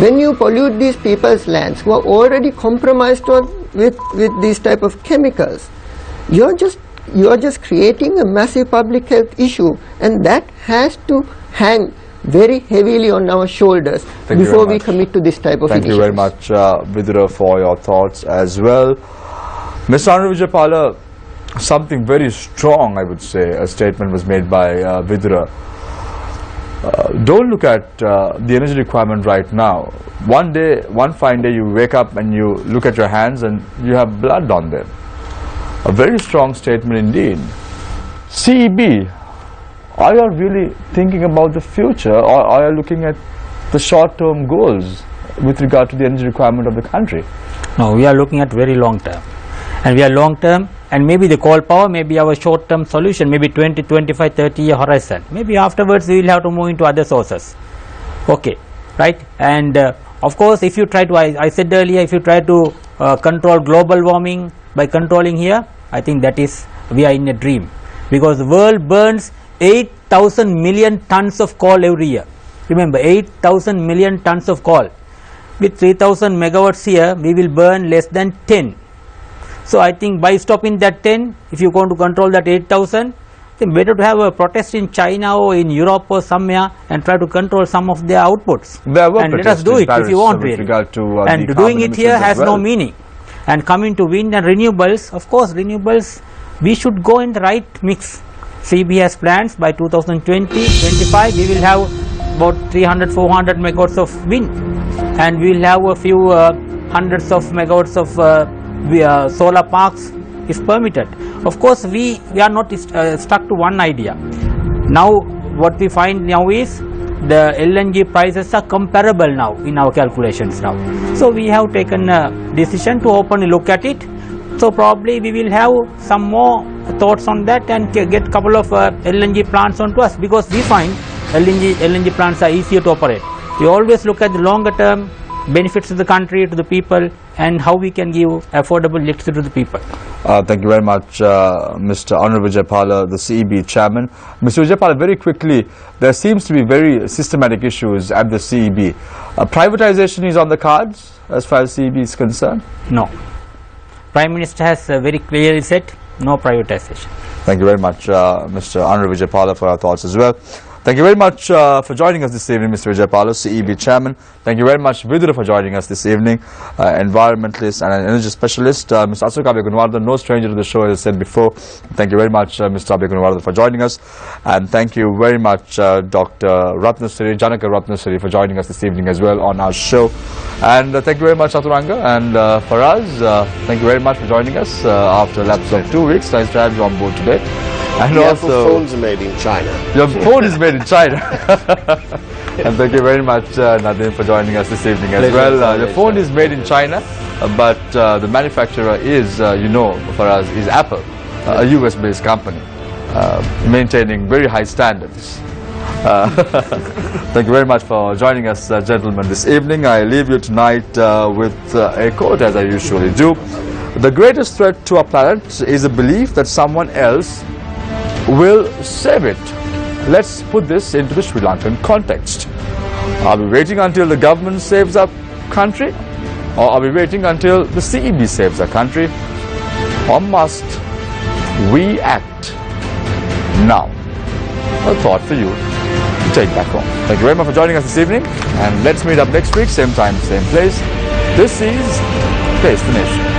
When you pollute these people's lands who are already compromised with these type of chemicals, you are just creating a massive public health issue, and that has to hang very heavily on our shoulders before we commit to this type of Thank you very much, Vidura, for your thoughts as well. Mr. Honorable Vijaypala, something very strong, I would say, a statement was made by Vidura. Don't look at the energy requirement right now. One fine day you wake up and you look at your hands and you have blood on them. A very strong statement indeed. CEB, are you really thinking about the future, or are you looking at the short-term goals with regard to the energy requirement of the country? No, we are looking at very long term, and we are long term, and maybe the coal power may be our short term solution, maybe 20, 25, 30 year horizon. Maybe afterwards we will have to move into other sources. Okay, right? And of course, if you try to, I said earlier, if you try to control global warming by controlling here, I think that is, we are in a dream, because the world burns 8,000 million tons of coal every year. Remember, 8,000 million tons of coal. With 3,000 megawatts here, we will burn less than 10. So I think by stopping that 10, if you are going to control that 8,000, then better to have a protest in China or in Europe or somewhere and try to control some of their outputs. And let us do it if you want really. And doing it here has no meaning. And coming to wind and renewables, of course, renewables, we should go in the right mix. CB has plans by 2020-25 we will have about 300-400 megawatts of wind, and we will have a few hundreds of megawatts of solar parks if permitted. Of course, we are not stuck to one idea. Now what we find now is the LNG prices are comparable now in our calculations now. So we have taken a decision to openly look at it. So probably we will have some more thoughts on that and get couple of LNG plants onto us, because we find LNG plants are easier to operate. We always look at the longer term benefits to the country, to the people, and how we can give affordable electricity to the people. Thank you very much, Mr. Honorable Vijaypala, the CEB chairman. Mr. Vijaypala, very quickly, there seems to be very systematic issues at the CEB. Privatization is on the cards as far as CEB is concerned? No. Prime Minister has very clearly said no privatization. Thank you very much, Mr. Honorable Vijaypala, for your thoughts as well. Thank you very much for joining us this evening, Mr. Vijaypala, CEB chairman. Thank you very much, Vidura, for joining us this evening, environmentalist and an energy specialist. Mr. Asok Abhigunwardhan, no stranger to the show, as I said before. Thank you very much, Mr. Abhigunwardhan, for joining us. And thank you very much, Dr. Ratnasiri, Janaka Ratnasiri, for joining us this evening as well on our show. And thank you very much, Chaturanga. And for us, thank you very much for joining us after a lapse of 2 weeks. Nice to have you on board today. And also, phones are made in China. Your phone is made in China. And thank you very much, Nadeem, for joining us this evening as well. The phone is made in China, but the manufacturer is, for us, is Apple, a US-based company, maintaining very high standards. Thank you very much for joining us, gentlemen, this evening. I leave you tonight with a quote, as I usually do. The greatest threat to our planet is the belief that someone else will save it. Let's put this into the Sri Lankan context. Are we waiting until the government saves our country, or are we waiting until the CEB saves our country, or must we act now? A thought for you to take back home. Thank you very much for joining us this evening, and let's meet up next week, same time, same place. This is Face the Nation.